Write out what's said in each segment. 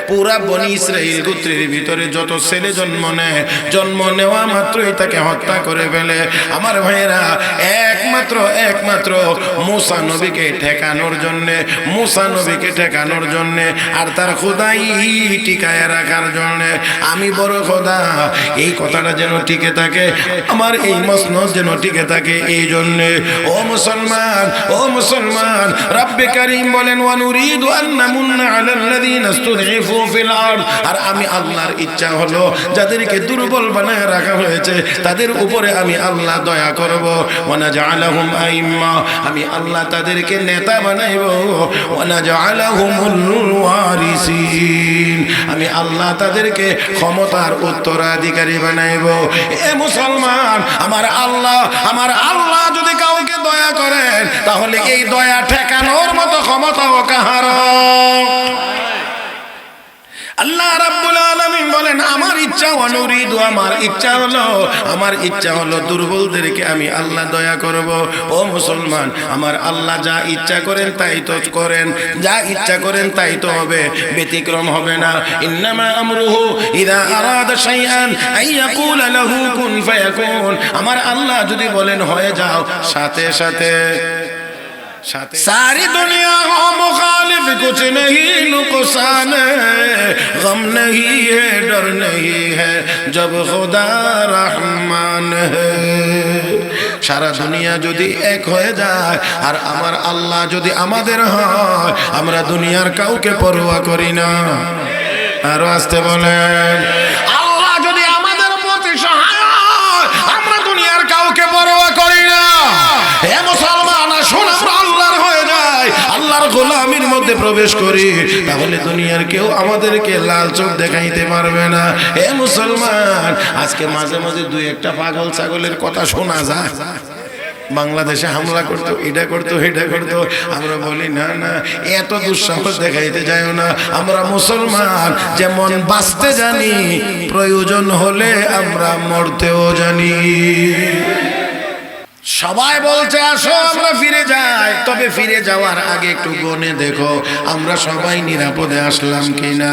পুরা বনি ইসরাইল গোত্রের ভিতরে যত ছেলে জন্ম নেয়, জন্ম নেওয়া মাত্রই তাকে হত্যা করে ফেলে। আমার ভাইয়েরা, একমাত্র মুসা নবীকে ঠেকানোর জন্যে, মুসা নবীকে ঠেকানোর জন্যে আর তার খোদাই টিকায় রাখার জন্যে, আমি বড় খোদা, এই কথাটা যেন টিকে থাকে, আমার এই মসনদ যেন টিকে থাকে, এই জন্যে ও মুসলমান, রব্বে কারীম বলেন ওয়া নুরিদু আন নামুন্না আলাল্লাযীনা ইসতুদঈফু ফিল আরদ। আর আমি আল্লাহর ইচ্ছা হলো যাদেরকে দুর্বল বানায় রাখা হয়েছে তাদের উপরে আমি আল্লাহ দয়া করব। ওয়া নাজআলাহুম আইম্মা, আমি আল্লাহ তাদেরকে নেতা বানাইব। ওয়া নাজআলাহুমুল ওয়ারিসিন, আমি আল্লাহ তাদেরকে ক্ষমতার উত্তরাধিকারী বানাইব। এ মুসলমান, আমার আল্লাহ যদি কাউকে দয়া করেন তাহলে এই দয়া ঠেকানোর মতো ক্ষমতাও কাহার? আল্লাহ রাব্বুল আলামিন বলেন আমার ইচ্ছা অনুরিদু, আমার ইচ্ছা হলো দুর্বলদেরকে আমি আল্লাহ দয়া করব। ও মুসলমান, আমার আল্লাহ যা ইচ্ছা করেন তাই তো করেন, যা ইচ্ছা করেন তাই তো হবে, ব্যতিক্রম হবে না। ইন্নামা আমরুহু ইযা আরাদা শাইআন আইয়াকুলা লাহু কুন ফায়াকুন। আমার আল্লাহ যদি বলেন হয়ে যাও, সাথে সাথে सारी दुनिया हो मुखालिफ, कुछ नहीं नुकसान है, गम नहीं है, डर नहीं है, जब खुदा रहमान है। সারা দুনিয়া যদি এক হয়ে যায় আর আমার আল্লাহ যদি আমাদের হয়, আমরা দুনিয়ার কাউকে পরোয়া করি না। আরো আসতে বলেন, আল্লাহ যদি আমাদের প্রতি সহায় হয়, আমরা দুনিয়ার কাউকে পরোয়া করি না। হে মুসলমান, আসুন আমরা আল্লাহর হয়ে যাই, আল্লাহর গোলামির মধ্যে প্রবেশ করি, তাহলে দুনিয়ার কেউ আমাদেরকে লাল চোখ দেখাইতে পারবে না। হে মুসলমান, আজকে মাঝে মাঝে দুই একটা পাগল ছাগলের কথা শোনা যায়, বাংলাদেশে হামলা করতো, এটা করতো, আমরা বলি না না, এত দুঃসাহস দেখাইতে যাও না। আমরা মুসলমান যেমন বাঁচতে জানি, প্রয়োজন হলে আমরা মরতেও জানি। সবাই বলছে আসো আমরা ফিরে যাই, তবে ফিরে যাওয়ার আগে একটু গনে দেখো আমরা সবাই নিরাপদে আসলাম কিনা।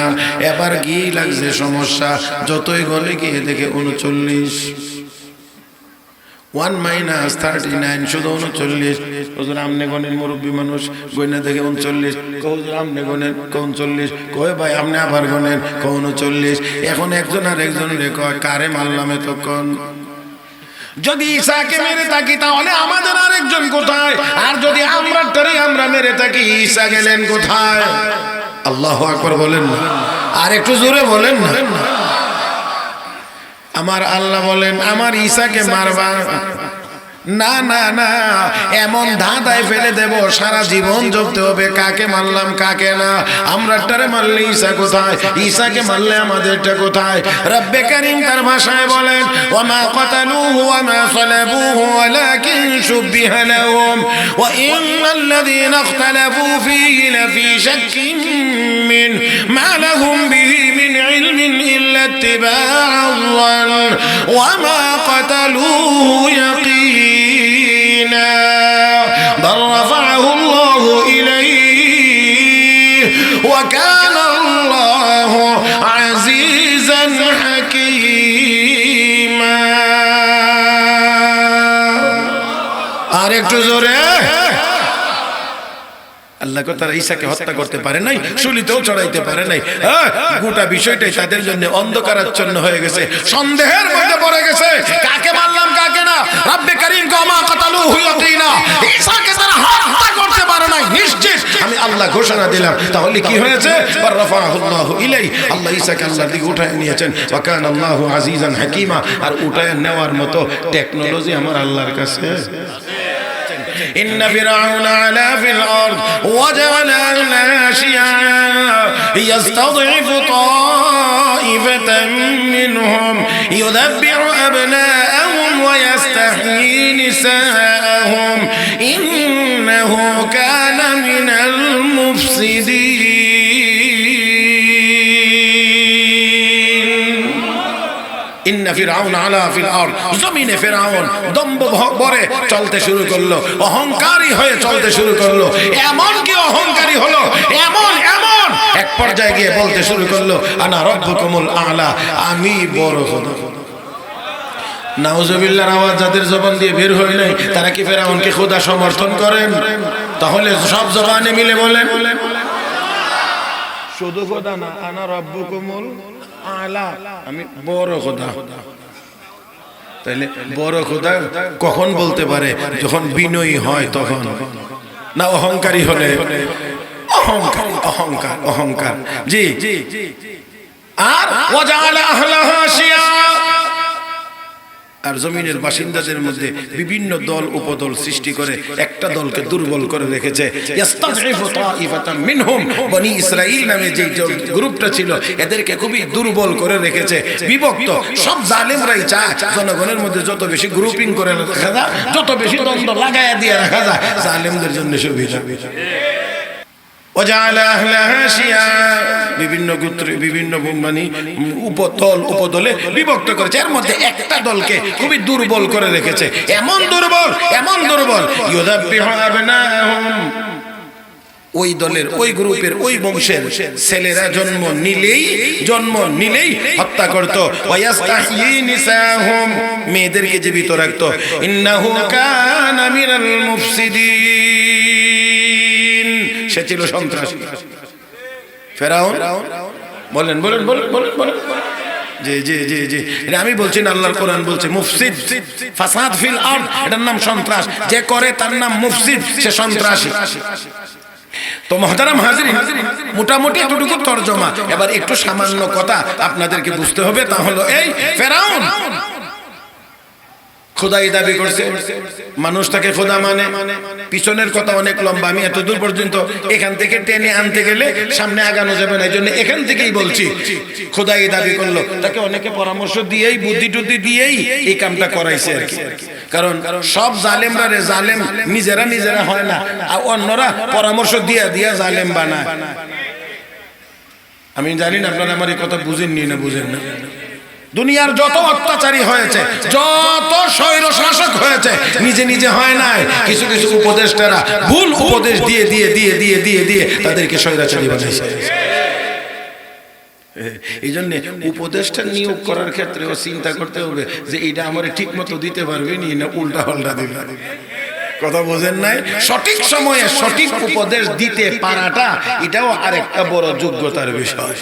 এবার কি লাগছে সমস্যা, যতই গনে গিয়ে দেখে 39, 1 - 39, শুধু 39। হুজুর আমনে গনেন, মুরব্বী মানুষ গয়না দেখে 39, হুজুর আমনে গনেন 39, কয় ভাই আপনি আবার গনেন 39। এখন একজন আর একজনের কয় কারে মারলাম এতক্ষণ। যদি ঈসাকে মেরে থাকি তাহলে আমাদের আরেকজন কোথায়? আর যদি আমরা মেরে থাকি, ঈসা গেলেন কোথায়? আল্লাহু আকবার বলেন না, আর একটু জোরে বলেন না। আমার আল্লাহ বলেন আমার ঈসাকে মারবা না না না, এমন ধাঁধায় ফেলে দেব সারা জীবন জপতে হবে কাকে মারলাম কাকে না। আমরাটারে মারলে ঈসা কোথায়, ঈসাকে মারলে আমাদেরটা কোথায়? রব্বে কারীম তার ভাষায় বলেন ওয়ামা কাতালুহু ওয়ামা সালাবুহু ওয়ালাকিন শুবিহা লাহুম ওয়া ইন্নাল্লাযীনা ইখতালাফু ফীহি লাফী শাক্কিন মিন মা লাহুম বিহি মিন ইলমিন ইল্লা ইত্তিবাআল যান ওয়ামা কাতালুহু ইয়াকিনা بل رفعه الله إليه وكان الله عزيزا حكيما আরেকটু জোরে আল্লাহ কো তারা ঈসাকে হত্যা করতে পারে নাই, শুলিতেও চড়াইতে পারে নাই। গোটা বিষয়টাই তাদের জন্য অন্ধকারাচ্ছন্ন হয়ে গেছে, সন্দেহের মধ্যে পড়ে গেছে কাকে মারলাম কাকে না। রব্বে কারীম কমা কাতালুহু ইয়াকিনা, ঈসাকে তারা হত্যা করতে পারে নাই নিশ্চিত আমি আল্লাহ ঘোষণা দিলাম। তাহলে কি হয়েছে? রাফাহুল্লাহু ইলাই, আল্লাহ ঈসাকে আল্লাহর দিকে উঠায় নিয়েছেন। ওয়া কানা আল্লাহু আজিজান হাকীমা, আর উঠায় নেওয়ার মতো টেকনোলজি আমার আল্লাহর কাছে। إن فرعون علا في الأرض وجعل أهلها شيعا يستضعف طائفة منهم يذبح أبناءهم ويستحيي نساءهم إنه كان من المفسدين إن ইন্না ফিরআউন আলা ফিল আরদ, জমিনে ফিরআউন দম্ভ ভরে চলতে শুরু করলো, অহংকারী হয়ে চলতে শুরু করলো। এমন কি অহংকারী হলো, এমন এমন এক পর্যায়ে গিয়ে বলতে শুরু করলো আনা রাব্বুকুমুল আলা, আমি বড় খোদা। নাউজুবিল্লাহর আওয়াজ যাদের জবান দিয়ে বের হয় নাই তারা কি ফেরাউনকে খোদা সমর্থন করেন? তাহলে সব জবানে মিলে বলেন, শুধু খোদা না, আনা রাব্বুকুমুল আলা, আমি বড় খোদা। তাহলে বড় খোদা কখন বলতে পারে? যখন বিনয়ী হয় তখন, না অহংকারী হলে? অহংকার অহংকার অহংকার। জি, আর ওয়াজআলা আহলাহা শিয়া, আর জমিনের বাসিন্দাদের মধ্যে বিভিন্ন দল উপদল সৃষ্টি করে একটা দলকে দুর্বল করে রেখেছে। ইস্তাযইফু তাইফাতাম মিনহুম, বনি ইসরাঈল নামে যে গ্রুপটা ছিল এদেরকে খুবই দুর্বল করে রেখেছে, বিভক্ত। সব জালেমরাই চায় জনগণের মধ্যে যত বেশি গ্রুপিং করে রাখা যায়, যত বেশি দ্বন্দ্ব লাগায়া দিয়ে রাখা যায়, জালেমদের জন্য সুবিধা। ওয়াজআলা আহলাহা শিয়া, বিভিন্ন গোত্রে বিভিন্ন মানে উপদল উপদলে বিভক্ত করেছে। এর মধ্যে একটা দলকে খুবই দুর্বল করে রেখেছে, এমন দুর্বল এমন দুর্বল, ইউযাব্বিহু আবনাহুম, ওই দলের ওই গ্রুপের ওই বংশের ছেলেরা জন্ম নিলেই হত্যা করত। ওয়ায়াস্তাহয়ী নিসাহুম, মেয়েদেরকে জীবিত রাখত। ইন্নাহু কানা মিনাল মুফসিদিন, সে ছিল সন্ত্রাসী। ফেরাউন, বলেন বলেন বলেন বলেন বলেন। জি জি জি জি, এটা আমি বলছি না, আল্লাহর কোরআন বলছে মুফসিদ, ফাসাদ ফিল আরদ, এটার নাম সন্ত্রাস। যে করে তার নাম মুফসিদ, সে সন্ত্রাসী। তো মুহতারাম হাজিরিন, মোটামুটি এতটুকু তরজমা। এবার একটু সামান্য কথা আপনাদেরকে বুঝতে হবে, তা হলো এই ফেরাউন খোদাই দাবি করছে, মানুষ তাকে খোদা মানে। পিছনের কথা অনেক লম্বা, আমি এত দূর পর্যন্ত এখান থেকে টেনে আনতে গেলে সামনে আগানো যাবে না, এই জন্য এখান থেকেই বলছি। খোদাই দাবি করলো, তাকে অনেকে পরামর্শ দিয়েই বুদ্ধি টুদ্ধি দিয়েই এই কামটা করাইছে আর কি। কারণ সব জালেমরা রে জালেম নিজেরা হয় না, আর অন্যরা পরামর্শ দিয়া দিয়া জালেম বানায়। আমি জানি না আপনারা আমার এই কথা বুঝেননি না বুঝেন না। দুনিয়ার যত অত্যাচারী হয়েছে, যত স্বৈর শাসক হয়েছে, নিজে নিজে হয় নাই, কিছু কিছু উপদেষ্টারা ভুল উপদেশ দিয়ে দিয়ে দিয়ে দিয়ে দিয়ে দিয়ে তাদেরকে স্বৈরাচারী বানাইছে। এই জন্য উপদেষ্টা নিয়োগ করার ক্ষেত্রেও চিন্তা করতে হবে যে এটা আমার ঠিক মতো দিতে পারবে নি, না উল্টা পাল্টা দিবে। কথা বোঝেন নাই? সঠিক সময়ে সঠিক উপদেশ দিতে পারাটা এটাও আরেকটা বড় যোগ্যতার বিষয়।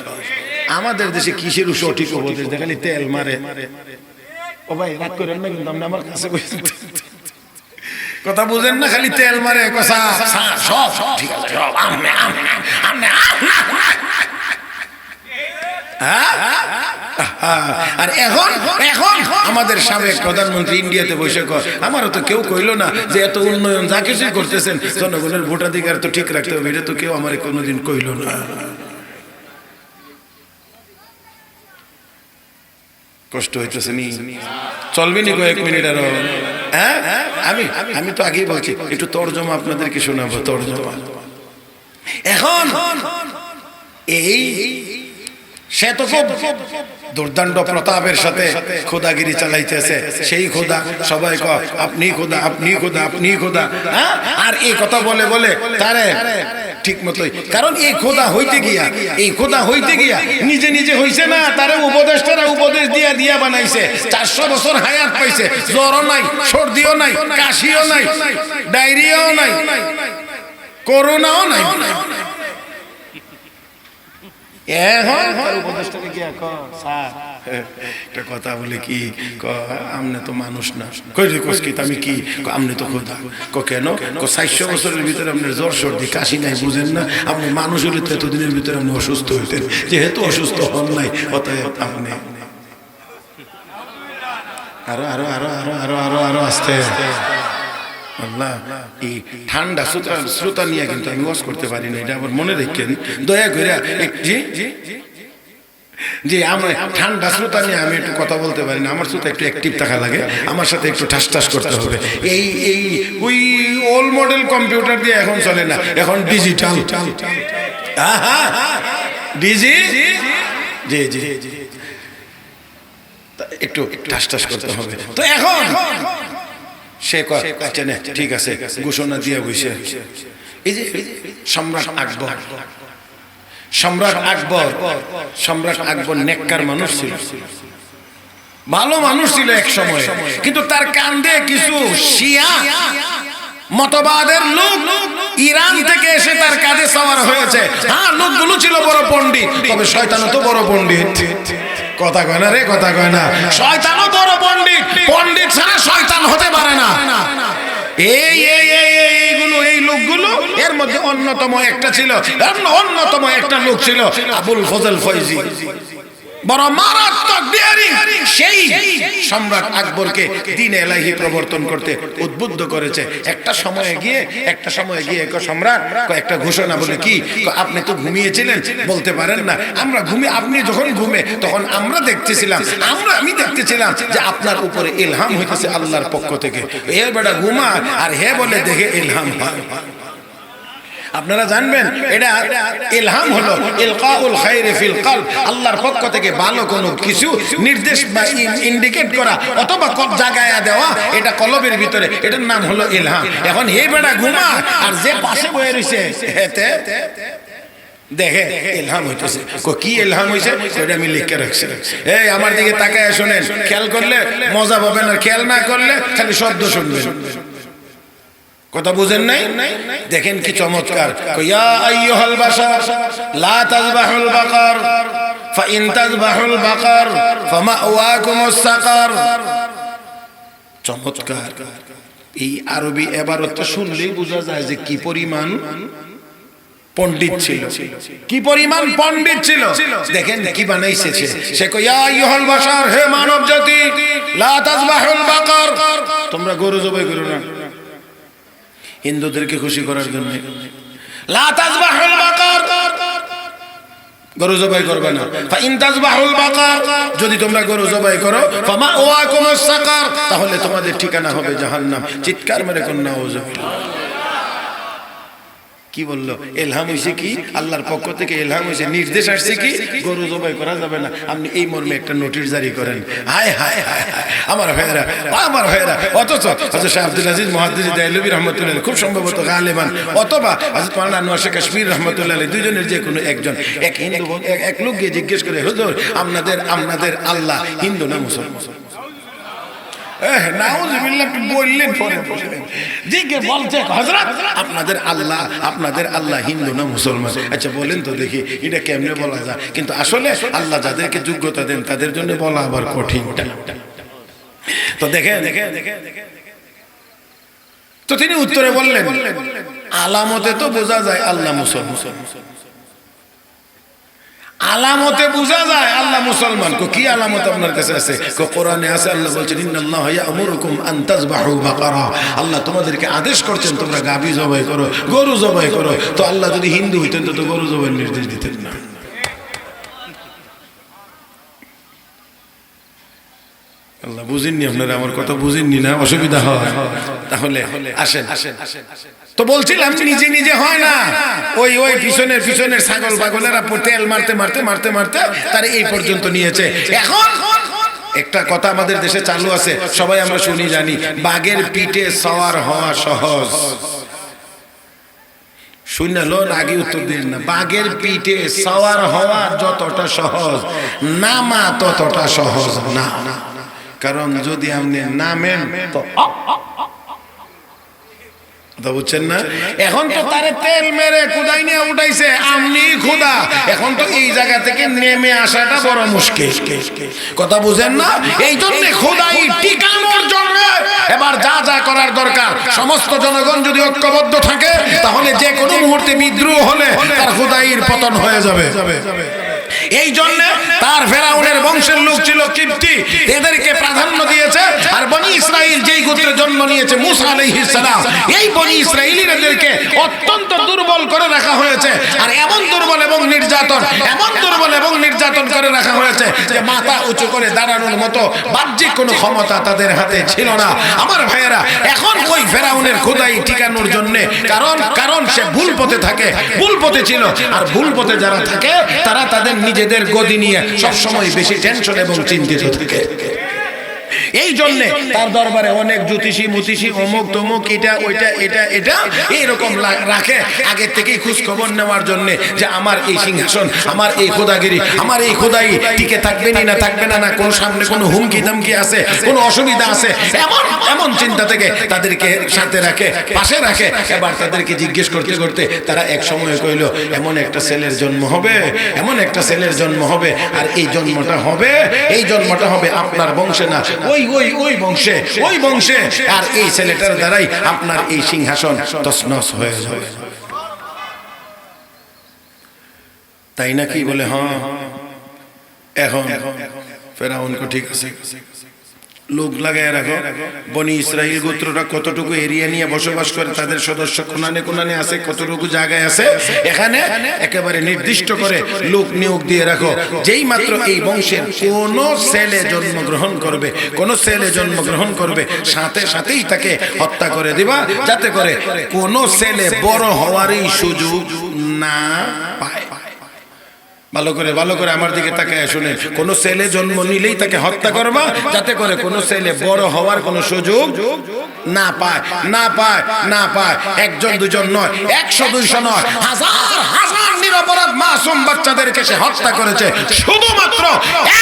আমাদের দেশে কিসের সঠিক উপদেশ দেখালি তেল মারে। ও ভাই রাগ করেন না কিন্তু, আপনি আমার কাছে কথা বুঝেন না, খালি তেল মারে সব ঠিক আছে। আর এখন এখন আমাদের সাবেক প্রধানমন্ত্রী ইন্ডিয়াতে বসে কর, আমারও তো কেউ কইলো না যে এত উন্নয়ন যা কিছুই করতেছেন জনগণের ভোটাধিকার তো ঠিক রাখতে হবে, এটা তো কেউ আমার কোনোদিন কইলো না। কষ্ট হইতেছে নি, চলবে নি কয়েক মিনিট আরো? হ্যাঁ, আমি তো আগেই বলছি একটু তর্জমা আপনাদেরকে শোনাবো। তর্জমা এখন এই সে তো খুব দুর্দান্ত প্রতাপের সাথে খোদাগিরি চালাইতেছে। সেই খোদা সবাই কয় আপনি খোদা, আপনি খোদা, আপনি খোদা। আর এই কথা বলে বলে তারে ঠিক মতোই, কারণ এই খোদা হইতে গিয়া নিজে নিজে হইছে না, তারে উপদেষ্টারা উপদেশ দিয়া দিয়া বানাইছে। 400 বছর হায়াত পাইছে, জ্বরও নাই, সর্দিও নাই, কাশিও নাই, ডায়রিয়াও নাই, করোনাও নাই। একটা কথা বলে কি, আমনে তো মানুষ না। আমি কি, আমনে তো খোদা। কেন? 400 বছরের ভিতরে আপনার জ্বর সর্দি কাশি নাই, বুঝেন না? আপনি মানুষ হলে তো এতদিনের ভিতরে আপনি অসুস্থ হইতেন, যেহেতু অসুস্থ হন নাই অতএব আপনি আরো আরো আরো আরো আরো আরো আরো আস্তে আল্লাহ। এই ঠান্ডা শ্রোতা নিয়ে কিন্তু আমি ওয়াজ করতে পারি না, এটা আবার মনে রাখেন দয়া করে। জি, আমার ঠান্ডা শ্রোতা নিয়ে আমি একটু কথা বলতে পারি না, আমার শ্রোতা একটু অ্যাক্টিভ থাকা লাগে, আমার সাথে একটু ঠাস ঠাস করতে হবে। এই ওই ওল্ড মডেল কম্পিউটার দিয়ে এখন চলে না, এখন ডিজিটাল। জি জি জি। একটু ঠাস ঠাস করতে হবে। তো এখন সে আচ্ছা না ঠিক আছে ঘোষণা দিয়ে বসে। এই যে সম্রাট আকবর, সম্রাট আকবর নেককার মানুষ ছিল, ভালো মানুষ ছিল এক সময়, কিন্তু তার কান্দে কিছু শিয়া মতবাদের লোক ইরান থেকে এসে তার কাঁধে সওয়ার হয়েছে। হ্যাঁ, লোকগুলো ছিল বড় পণ্ডিত, তবে শয়তানও তো বড় পণ্ডিত। কথা কয় না রে, কথা কয় না। শয়তানও বড় পণ্ডিত, পণ্ডিত ছাড়া শয়তান হতে পারে না। এই লোকগুলো এর মধ্যে অন্যতম একটা লোক ছিল আবুল ফজল ফয়জি, বড় মারাত্মক ডেয়ারিং। সেই সম্রাট আকবরকে দ্বীন ইলাহি প্রবর্তন করতে উদ্বুদ্ধ করেছে। একটা সময়ে গিয়ে সম্রাট একটা ঘোষণা বলে, কি আপনি তো ঘুমিয়েছিলেন, বলতে পারেন না? আমরা আপনি যখন ঘুমে তখন আমি দেখতেছিলাম যে আপনার উপরে ইলহাম হইতেছে আল্লাহর পক্ষ থেকে। এ বেটা ঘুমা আর হে বলে দেখে ইলহাম হয়। আপনারা জানবেন এটা ইলহাম হলো ইলকাউল খায়রি ফিল কলব, আল্লাহর পক্ষ থেকে ভালো কোনো কিছু নির্দেশ বা ইন্ডিকেট করা অথবা জাগায়া দেওয়া, এটা কলবের ভিতরে, এটার নাম হলো ইলহাম। এখন এই বেটা ঘুমা আর যে পাশে বসে রইছে হেতে দেখে ইলহাম হইতেছে। কি ইলহাম হইছে সেটা আমি লিখে রাখছি। এই আমার দিকে তাকায় শুনেন, খেয়াল করলে মজা পাবেন আর খেয়াল না করলে খালি শব্দ শুনবেন। কথা বুঝেন নাই? দেখেন কি চমৎকার। ইয়া আইয়ুহাল বাশার লা তাযবাহুল বাকার ফাইন তাযবাহুল বাকার ফামাওয়াকুমুস সাকার। চমৎকার। এই আরবি ইবারতটা শুনলেই বোঝা যায় যে কি পরিমাণ পণ্ডিত ছিল, কি পরিমাণ পণ্ডিত ছিল। দেখেন কি বানাইছে সে। ইয়া আইয়ুহাল বাশার, হে মানব জাতি, লা তাযবাহুল বাকার, তোমরা গরু জবাই করো না হিন্দুদেরকে খুশি করার জন্য। লা তাযবাহুল বাকার, গরু জবাই করবে না। ফাইন তাযবাহুল বাকার, যদি তোমরা গরু জবাই করো, ফামাওয়াকুমুস সাকার, তাহলে তোমাদের ঠিকানা হবে জাহান্নাম। চিৎকার মেরে কোন নাউযুবিল্লাহ। কি বললো? ইলহাম হইছে কি? আল্লাহর পক্ষ থেকে ইলহাম হইছে, নির্দেশ আসছে কি গরু জবাই করা যাবে না। আপনি এই মর্মে একটা নোটিশ জারি করেন। হায় হায় হায় আমার ভাইয়েরা, অথচ হযরত শাহ আব্দুল আজিজ মুহাদ্দিস দেহলভী রাহমাতুল্লাহ খুব সম্ভবত গালিবান অথবা হযরত মাওলানা আনোয়ার শেখ কাশ্মীর রাহমাতুল্লাহ দুইজনের যে কোনো একজন, এক লোক গিয়ে জিজ্ঞেস করে, হুজুর আপনাদের আল্লাহ হিন্দু না মুসলমান? নাউযুবিল্লাহ বললেন পরে জিজ্ঞে বলছে, হযরত আপনাদের আল্লাহ হিন্দু না মুসলমান? আচ্ছা বলেন তো দেখি এটা কেমনে বলা যায়? কিন্তু আসলে আল্লাহ যাদেরকে যোগ্যতা দেন তাদের জন্য বলা আবার কঠিন। তো দেখেন, তো তিনি উত্তরে বললেন, আলামতে তো বোঝা যায় আল্লাহ মুসলমান, আলামতে বোঝা যায় আল্লাহ মুসলমান। কি আলামত আপনার কাছে আছে? কোরআনে আছে, আল্লাহ বলছেন ইন্নাল্লাহা ইয়া'মুরুকুম আন তাযবাহু বাকারা, আল্লাহ তোমাদেরকে আদেশ করছেন তোমরা গাভী জবাই করো, গরু জবাই করো। তো আল্লাহ যদি হিন্দু হইতেন তো গরু জবাইয়ের নির্দেশ দিতেন না। আল্লাহ বুঝেননি, আপনারা আমার কথা বুঝেননি না? অসুবিধা হয় তাহলে আসেন। তো বলছিলাম নিজে হয় না, ওই পিছনের ছাগল পাগলেরা তেল মারতে তার এই পর্যন্ত নিয়েছে। এখন একটা কথা আমাদের দেশে চালু আছে, সবাই আমরা শুনি জানি, বাঘের পিঠে সওয়ার হওয়া সহজ। শুনলেন আগে উত্তর দিন না। বাঘের পিঠে সওয়ার হওয়া যতটা সহজ, নামা ততটা সহজ না। কারণ যদি আপনি নামেন তো বুঝছেন না? এখন তো তারে তেল মেরে কুদাই নিয়ে উঠাইছে, আমনি খুদা। এখন তো এই জায়গা থেকে নেমে আসাটা বড় মুশকিল। কথা বুঝেন না? এই জন্য খুদাই টিকানোর জন্য এবার যা করার দরকার, সমস্ত জনগণ যদি ঐক্যবদ্ধ থাকে তাহলে যে কোনো মুহূর্তে বিদ্রোহ হলে তার খুদাইয়ের পতন হয়ে যাবে। এই জন্য তার ফেরাউনের বংশের লোক ছিল কিপ্তি, এদেরকে প্রাধান্য দিয়েছে। আর বনি ইসরাইল যেই গোত্রে জন্ম নিয়েছে মুসা আলাইহিস সালাম, এই বনি ইসরাইলীদেরকে অত্যন্ত দুর্বল করে রাখা হয়েছে। আর এমন দুর্বল এবং নির্যাতন করে রাখা হয়েছে যে মাথা উঁচু করে দাঁড়ানোর মতো বাহ্যিক কোনো ক্ষমতা তাদের হাতে ছিল না। আমার ভাইয়েরা, এখন ওই ফেরাউনের খোদাই ঠিকানোর জন্য, কারণ সে ভুল পথে থাকে, ভুল পথে ছিল। আর ভুল পথে যারা থাকে তারা তাদের নিজেদের গদি নিয়ে সবসময় বেশি টেনশন এবং চিন্তিত থাকে। এই জন্য তার দরবারে অনেক জ্যোতিষী মুতিষী অমুক তমুক এটা ওইটা এটা এটা এইরকম রাখে আগে থেকেই খোঁজ খবর নেওয়ার জন্য যে আমার এই সিংহাসন, আমার এই খোদাগিরি, আমার এই খোদাই টিকে থাকবে না থাকবে না, কোন সামনে কোনো হুমকি ধমকি আছে, কোনো অসুবিধা আছে, এমন এমন চিন্তা থেকে তাদেরকে সাথে রাখে, পাশে রাখে। এবার তাদেরকে জিজ্ঞেস করতে করতে তারা এক সময় কইল এমন একটা ছেলের জন্ম হবে, এমন একটা ছেলের জন্ম হবে, আর এই জন্মটা হবে, এই জন্মটা হবে আপনার বংশে না, ওই বংশে, আর এই ছেলেটার দ্বারাই আপনার এই সিংহাসন তছনছ হয়ে যাবে। তাই নাকি? বলে হ্যাঁ। এখন ফেরাউন কো ঠিক আছে, লোক লাগায় রাখো। বনি ইসরাইল গোত্রটা কতটুকু এরিয়া নিয়ে বসবাস করে, তাদের সদস্য কোনানে কোনানে আছে, কতটুকু জায়গায় আছে, এখানে একেবারে নির্দিষ্ট করে লোক নিয়োগ দিয়ে রাখো। যেই মাত্র এই বংশের কোন ছেলে জন্মগ্রহণ করবে, কোন ছেলে জন্মগ্রহণ করবে, সাথে সাথেই তাকে হত্যা করে দিবা, যাতে করে কোন ছেলে বড় হওয়ারই সুযোগ না পায়। ভালো করে আমার দিকে তাকায় শুনে, কোন ছেলে জন্ম নিলেই তাকে হত্যা করবা, যাতে করে কোন ছেলে বড় হওয়ার কোন সুযোগ না পায়, না পায়, না পায়। একজন দুজন নয়, 100-200 নয়, হাজার হাজার নিরপরাধ মাসুম বাচ্চাদেরকে সে হত্যা করেছে শুধুমাত্র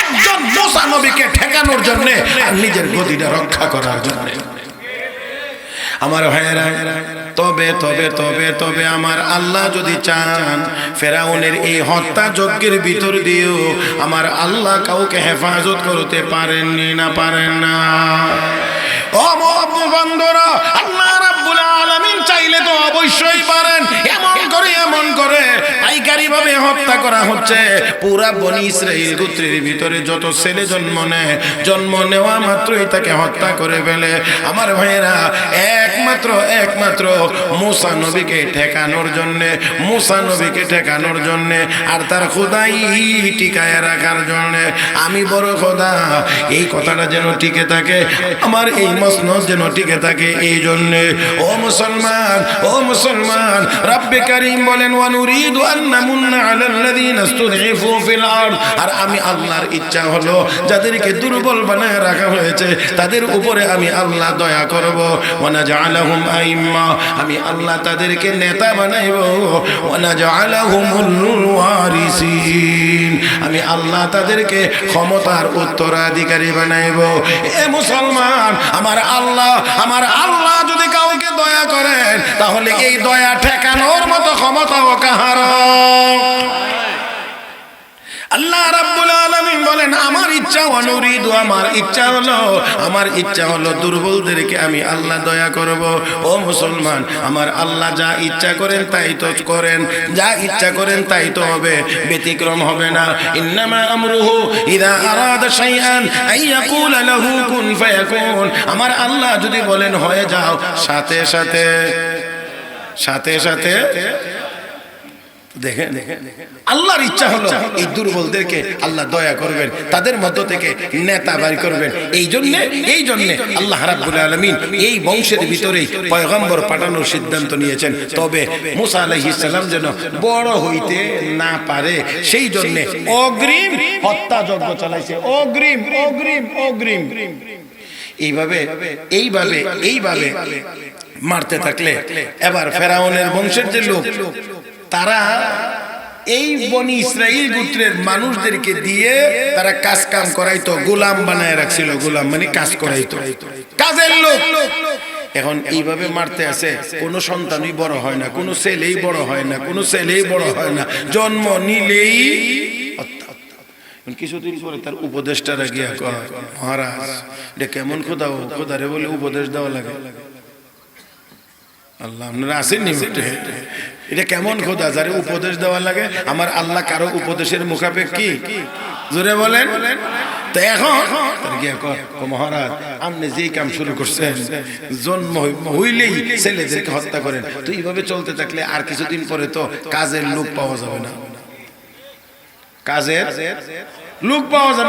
একজন মুসা নবীকে ঠেকানোর জন্য আর নিজের গদিটা রক্ষা করার জন্য। আমার ভাইয়েরা, তবে তবে তবে তবে আমার আল্লাহ যদি চান, ফেরাউনের এই হত্যা যজ্ঞের ভিতর দিয়েও আমার আল্লাহ কাউকে হেফাজত করতে পারেননি, না পারেন না। ও বন্ধুরা, আল্লাহ রাব্বুল আলামিন চাইলে তো অবশ্যই পারেন। এমন করে পাইকারি ভাবে হত্যা করা হচ্ছে। পুরা বনি ইসরাইল গোত্রের ভিতরে যত ছেলে জন্ম নেয়, জন্ম নেওয়া মাত্রই তাকে হত্যা করে ফেলে। আমার ভাইয়েরা, একমাত্র মুসা নবীকে ঠেকানোর জন্য, মুসা নবীকে ঠেকানোর জন্য আর তার খোদাই টিকায় রাখার জন্য, আমি বড় খোদা, এই কথাটা যেন টিকে থাকে, আমার এই মসনদ যেন টিকে থাকে, এই জন্য ও মুসলমান, রব্বে কারীম বলেন ওয়ানুরিদু আন নামুন্না আলাল্লাযীনা ইসতুদঈফু ফিল আরদ। আর আমি আল্লাহর ইচ্ছা হলো যাদেরকে দুর্বল বানায় রাখা হয়েছে তাদের উপরে আমি আল্লাহ দয়া করব। ওয়া নাজআলাহুম আইম্মা, আমি আল্লাহ তাদেরকে নেতা বানাইব। ওয়া নাজআলাহুমুল ওয়ারিসিন, আমি আল্লাহ তাদেরকে ক্ষমতার উত্তরাধিকারী বানাইব। এ মুসলমান, আমার আল্লাহ যদি কাউকে দয়া করেন, তাহলে এই দয়া ঠেকানোর মতো ক্ষমতাও কাহার। আল্লাহ রাব্বুল আলামিন বলেন আমার ইচ্ছা, অনুরিদু, আমার ইচ্ছা হলো দুর্বলদেরকে আমি আল্লাহ দয়া করব। ও মুসলমান, আমার আল্লাহ যা ইচ্ছা করেন তাই তো করেন, যা ইচ্ছা করেন তাই তো হবে, ব্যতিক্রম হবে না। ইন্নামা আমরুহু ইযা আরাদা শাইআন আইয়াকুলা লাহু কুন ফায়াকুন। আমার আল্লাহ যদি বলেন হয়ে যাও, সাথে সাথে দেখেন, আল্লাহর ইচ্ছা হলো এই দুর্বলদেরকে আল্লাহ দয়া করবেন, তাদের মধ্য থেকে নেতা বাড়ি করবেন। এই জন্য আল্লাহ রাব্বুল আলামিন এই বংশের ভিতরেই পয়গম্বর পাঠানোর সিদ্ধান্ত নিয়েছেন। তবে মুসা আলাইহিস সালাম যেন বড় হইতে না পারে, সেই জন্য অগ্রিম হত্যা যজ্ঞ চালাইছে। অগ্রিম এইভাবে মারতে থাকলে এবার ফেরাউনের বংশের যে লোক, তারা এই বনি ইসরাইল গোত্রের মানুষদেরকে দিয়ে তারা কাজ কাম করাইতো, গোলাম বানায় রাখছিল। গোলাম মানে কাজ করাইতো, কাজের লোক। এখন এইভাবে মারতে আছে, কোনো সন্তানই বড় হয় না, কোনো ছেলেই বড় হয় না, জন্ম নিলেই। কিছুদিন পরে তার উপদেষ্টারা গিয়া কয়, মহারাজ এটা কেমন খোদারে বলে উপদেশ দেওয়া লাগে? আল্লাহ আপনারা আসেননি, এটা কেমন খোদা যারে উপদেশ দেওয়া লাগে? আমার আল্লাহ কারো উপদেশের মুখাপেক্ষী? জোরে বলেন। তো এখন মহারাজ আপনি যেই কাম শুরু করছেন, জন্ম হইলেই ছেলেদেরকে হত্যা করেন, তো এইভাবে চলতে থাকলে আর কিছুদিন পরে তো কাজের লোক পাওয়া যাবে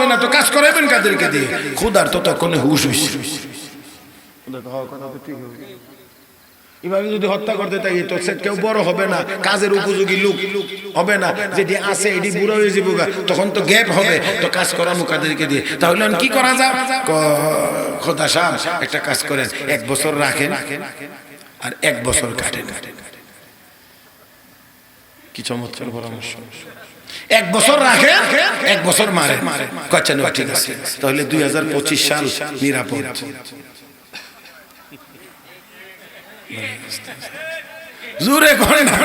না, তো কাজ করাবেন কাদেরকে দিয়ে? খুদার তো তখন হুশ হইছে। এভাবে যদি হত্যা করতে থাকি তো সে কেউ বড় হবে না, কাজের উপযোগী লোক হবে না, যেটি আছে এটি বুড়ো হয়ে যাবো, তখন তো গ্যাপ হবে, তো কাজ করানো কাদেরকে দিয়ে? তাহলে কি করা যায়? খোদা সাহেব একটা কাজ করেন, 1 বছর রাখেন আর 1 বছর কাটেন। কি চমৎকার পরামর্শ! 1 বছর রাখে, 1 বছর মারে। আচ্ছা ঠিক আছে, তাহলে 2025 সাল নিরাপদ। জোরে করে না,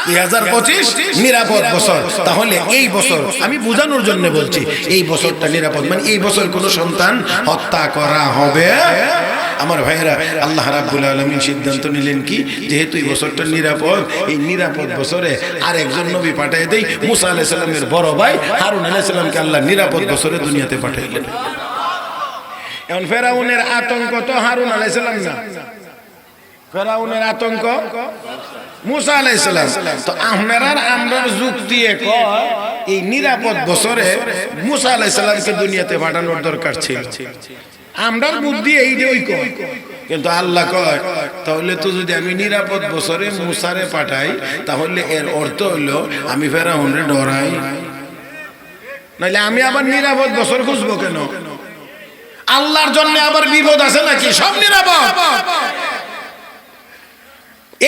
2025 নিরাপদ বছর। তাহলে এই বছর আমি বোঝানোর জন্য বলছি, এই বছরটা নিরাপদ, মানে এই বছর কোনো সন্তান হত্যা করা হবে। আমার ভাইয়েরা, আল্লাহ রাব্বুল আলামিন সিদ্ধান্ত নিলেন কি, যেহেতু এই বছরটা নিরাপদ, এই নিরাপদ বছরে আরেকজন নবী পাঠিয়ে দেই। মুসা আলাইহিস সালামের বড় ভাই হারুন আলাইহিস সালামকে আল্লাহ নিরাপদ বছরে দুনিয়াতে পাঠাইলেন। এখন ফেরাউনের আতঙ্ক তো হারুন আলাইহিস সালাম না, ফেরাউনের আতঙ্ক মুসা আলাইহিস সালাম। তো আমরার যুগ দিয়ে কয় এই নিরাপদ বছরে মুসা আলাইহিস সালামকে দুনিয়াতে পাঠানোর দরকার ছিল। আমরার বুদ্ধি এইটাই কয়, কিন্তু আল্লাহ কয় তাহলে তো যদি আমি নিরাপদ বছরে মুসারে পাঠাই, তাহলে এর অর্থ হলো আমি ফেরাউনরে ডরাই, নাহলে আমি আবার নিরাপদ বছর খুঁজবো কেন? আল্লাহর জন্য আবার বিপদ আছে নাকি? সব নিরাপদ।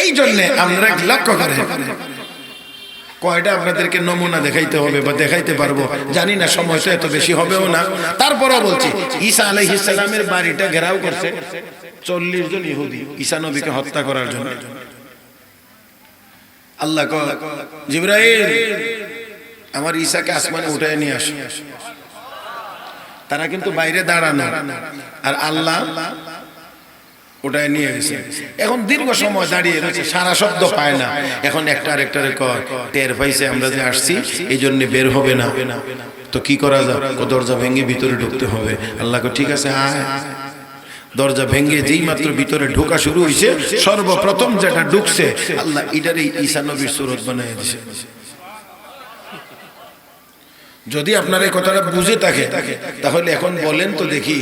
এই জন্য আমরা লক্ষ্য করে কয়টা আপনাদেরকে নমুনা দেখাইতে হবে বা দেখাইতে পারবো জানি না, সময়টা এত বেশি হবেও না, তারপরও বলছি। ঈসা আলাইহিস সালামের বাড়িটা ঘেরাও করছে 40 জন ইহুদি ঈসা নবীকে হত্যা করার জন্য। আল্লাহ কয় জিবরাইল আমার ঈসাকে আসমানে উঠায় নিয়ে আসো। তারা কিন্তু বাইরে দাঁড়ানো, আর আল্লাহ ওটাই নিয়ে গেছে। এখন দীর্ঘ সময় দাঁড়িয়ে রয়েছে, সারা শব্দ পায় না। এখন একটা আরেকটারে কয় টের পাইছে আমরা যে আসছি, এই জন্য বের হবে না। তো কি করা যায়? দরজা ভেঙে ভিতরে ঢুকতে হবে। আল্লাহ কয় ঠিক আছে আয়। দরজা ভেঙে যেই মাত্র ভিতরে ঢোকা শুরু হয়েছে, সর্বপ্রথম যেটা ঢুকছে আল্লাহ এটারই ঈসা নবীর সুরত বানিয়ে দিয়েছে। যদি আপনার এই কথাটা বুঝে থাকে তাহলে এখন বলেন তো দেখি,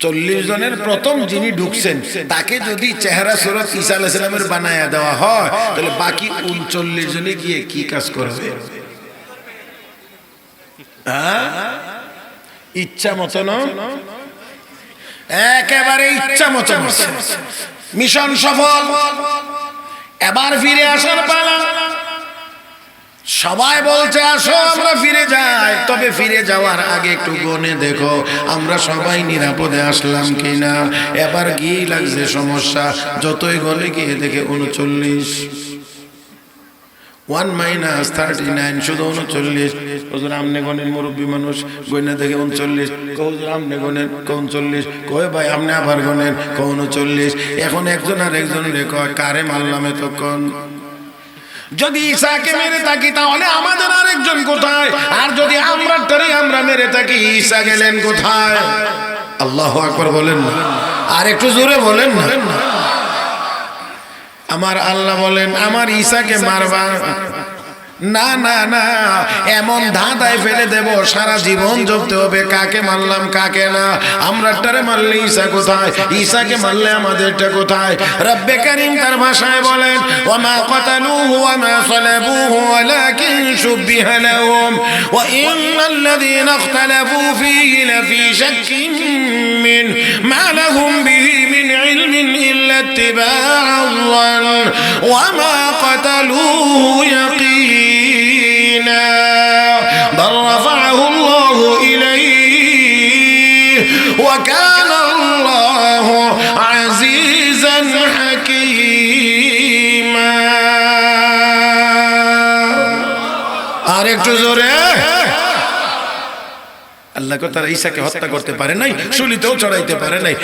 40 জনের প্রথম যিনি ঢুকছেন তাকে যদি চেহারা সুরত ঈসা আলাইহিস সালামের বানায়া দেওয়া হয়, তাহলে বাকি 39 জনে গিয়ে কি কাজ করবে? ইচ্ছা মতো না, একেবারে ইচ্ছা মতো মিশন সফল। এবার ফিরে আসার পালা। সবাই বলছে আসো আমরা ফিরে যাই, তবে ফিরে যাওয়ার আগে একটু গনে দেখো আমরা সবাই নিরাপদে আসলাম কিনা। এবার গিয়ে লাগছে সমস্যা, যতই গনে গিয়ে দেখে 39, 1 - 39 শুধু 39। হুজুর আমনে গনেন, মুরব্বী মানুষ গয়না দেখে 39। হুজুর আমনে গনেন, 39। কয় ভাই আমনে আবার গনেন, 39। এখন একজন আর একজন কয় কারে মারলাম এতক্ষণ? যদি ঈসাকে মেরে থাকি তাহলে আমাদের আরেকজন কোথায়? আর যদি আমরা মেরে থাকি ঈসা গেলেন কোথায়? আল্লাহু আকবার বলেন না, আর একটু জোরে বলেন না। আমার আল্লাহ বলেন আমার ঈসাকে মারবা না না না, এমন ধাঁধায় ফেলে দেব সারা জীবন জপতে হবে কাকে মারলাম কাকে না। আমরাটারে মারলে ঈসা কোথায়? ঈসাকে মারলে আমাদেরটা কোথায়? রব্বে কারীম তার ভাষায় বলেন ওয়ামা কাতালুহু ওয়ামা সালাবুহু ওয়ালাকিন শুবিহা লাহুম ওয়া ইন্নাল্লাযীনা ইখতালাফু ফীহি লাফী শাক্কিন মিন মা লাহুম বিহি মিন ইলমিন ইল্লা ইত্তিবাআল যান ওয়ামা কাতালুহু ইয়াকিন بل رفعه الله إليه وكان الله عزيزا حكيما আরেকটু জোরে আল্লাহ কো তারা ঈসাকে হত্যা করতে পারে নাই, শুলিতেও চড়াইতে পারে নাই।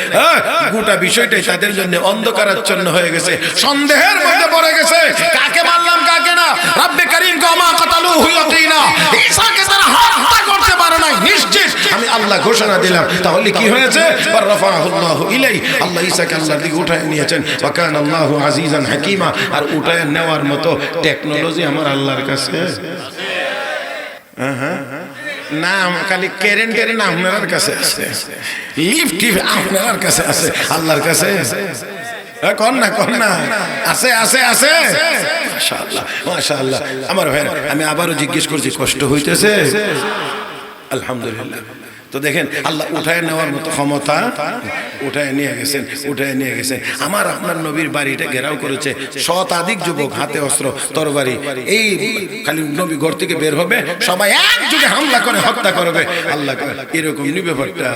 গোটা বিষয়টাই তাদের জন্য অন্ধকারাচ্ছন্ন হয়ে গেছে, সন্দেহের মধ্যে পড়ে গেছে কাকে মারলাম কাকে না। রব্বে কারীম কমা কাতালুহু ইয়াকিনা, ঈসাকে তারা হত্যা করতে পারে নাই নিশ্চিত আমি আল্লাহ ঘোষণা দিলাম। তাহলে কি হয়েছে? রাফাহুল্লাহু ইলাই, আল্লাহ ঈসাকে আল্লাহর দিকে উঠায় নিয়েছেন। ওয়া কানা আল্লাহু আজিজান হাকীমা, আর উঠায় নেওয়ার মতো টেকনোলজি আমার আল্লাহর কাছে আছে। না খালি কারেন্টের না আপনার কাছে আছে, লিফট আপনার কাছে আছে, আল্লাহর কাছে কোন না আছে আছে আছে। মাশাআল্লাহ মাশাআল্লাহ। আমার ভাই আমি আবারও জিজ্ঞেস করছি, কষ্ট হইতেছে? আলহামদুলিল্লাহ। তো দেখেন আল্লাহ উঠায় নেওয়ার মতো ক্ষমতা, উঠায় নিয়ে গেছেন। আমার আপনার নবীর বাড়িটা ঘেরাও করেছে শতাধিক যুবক, হাতে অস্ত্র তরবারি। এই খালি নবী ঘর থেকে বের হবে, সবাই একযোগে হামলা করে হত্যা করবে। আল্লাহ এরকম ব্যাপারটা।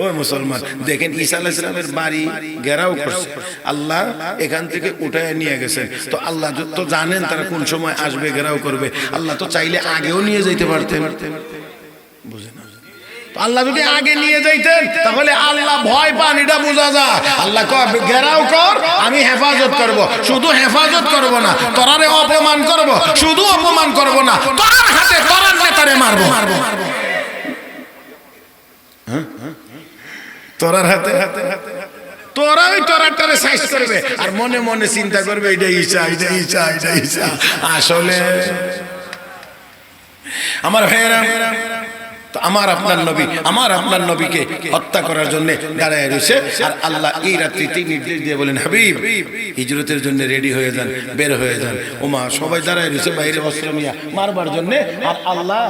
ওই মুসলমান দেখেন ঈসা আলাইহিস সালামের বাড়ি ঘেরাও করছে, আল্লাহ এখান থেকে উঠায় নিয়ে গেছেন। তো আল্লাহ তো জানেন তারা কোন সময় আসবে, ঘেরাও করবে। আল্লাহ তো চাইলে আগেও নিয়ে যেতে পারতেন, বুঝেন? আল্লাহ যদি আগে নিয়ে যাইতেন তাহলে আল্লাহ ভয় পান, এটা বোঝা যায়। আল্লাহ ঘেরাও কর, আমি হেফাজত করব। শুধু হেফাজত করব না, তোরারে অপমান করব। শুধু অপমান করব না, তোর হাতে তোর নেতারে মারবো। তোরার হাতে তোরাই তোরাটারে সাইজ করবে আর মনে মনে চিন্তা করবে এটা ঈসা। আসলে আমার ভাইয়েরা, তো আমার আপনার নবীকে হত্যা করার জন্য দাঁড়ায় রয়েছে। আর আল্লাহ এই রাত্রিতে নির্দেশ দিয়ে বলেন, হাবিব হিজরতের জন্য রেডি হয়ে যান, বের হয়ে যান। ওমা সবাই দাঁড়ায় রয়েছে বাইরে অস্ত্র নিয়ে মারবার জন্য, আর আল্লাহ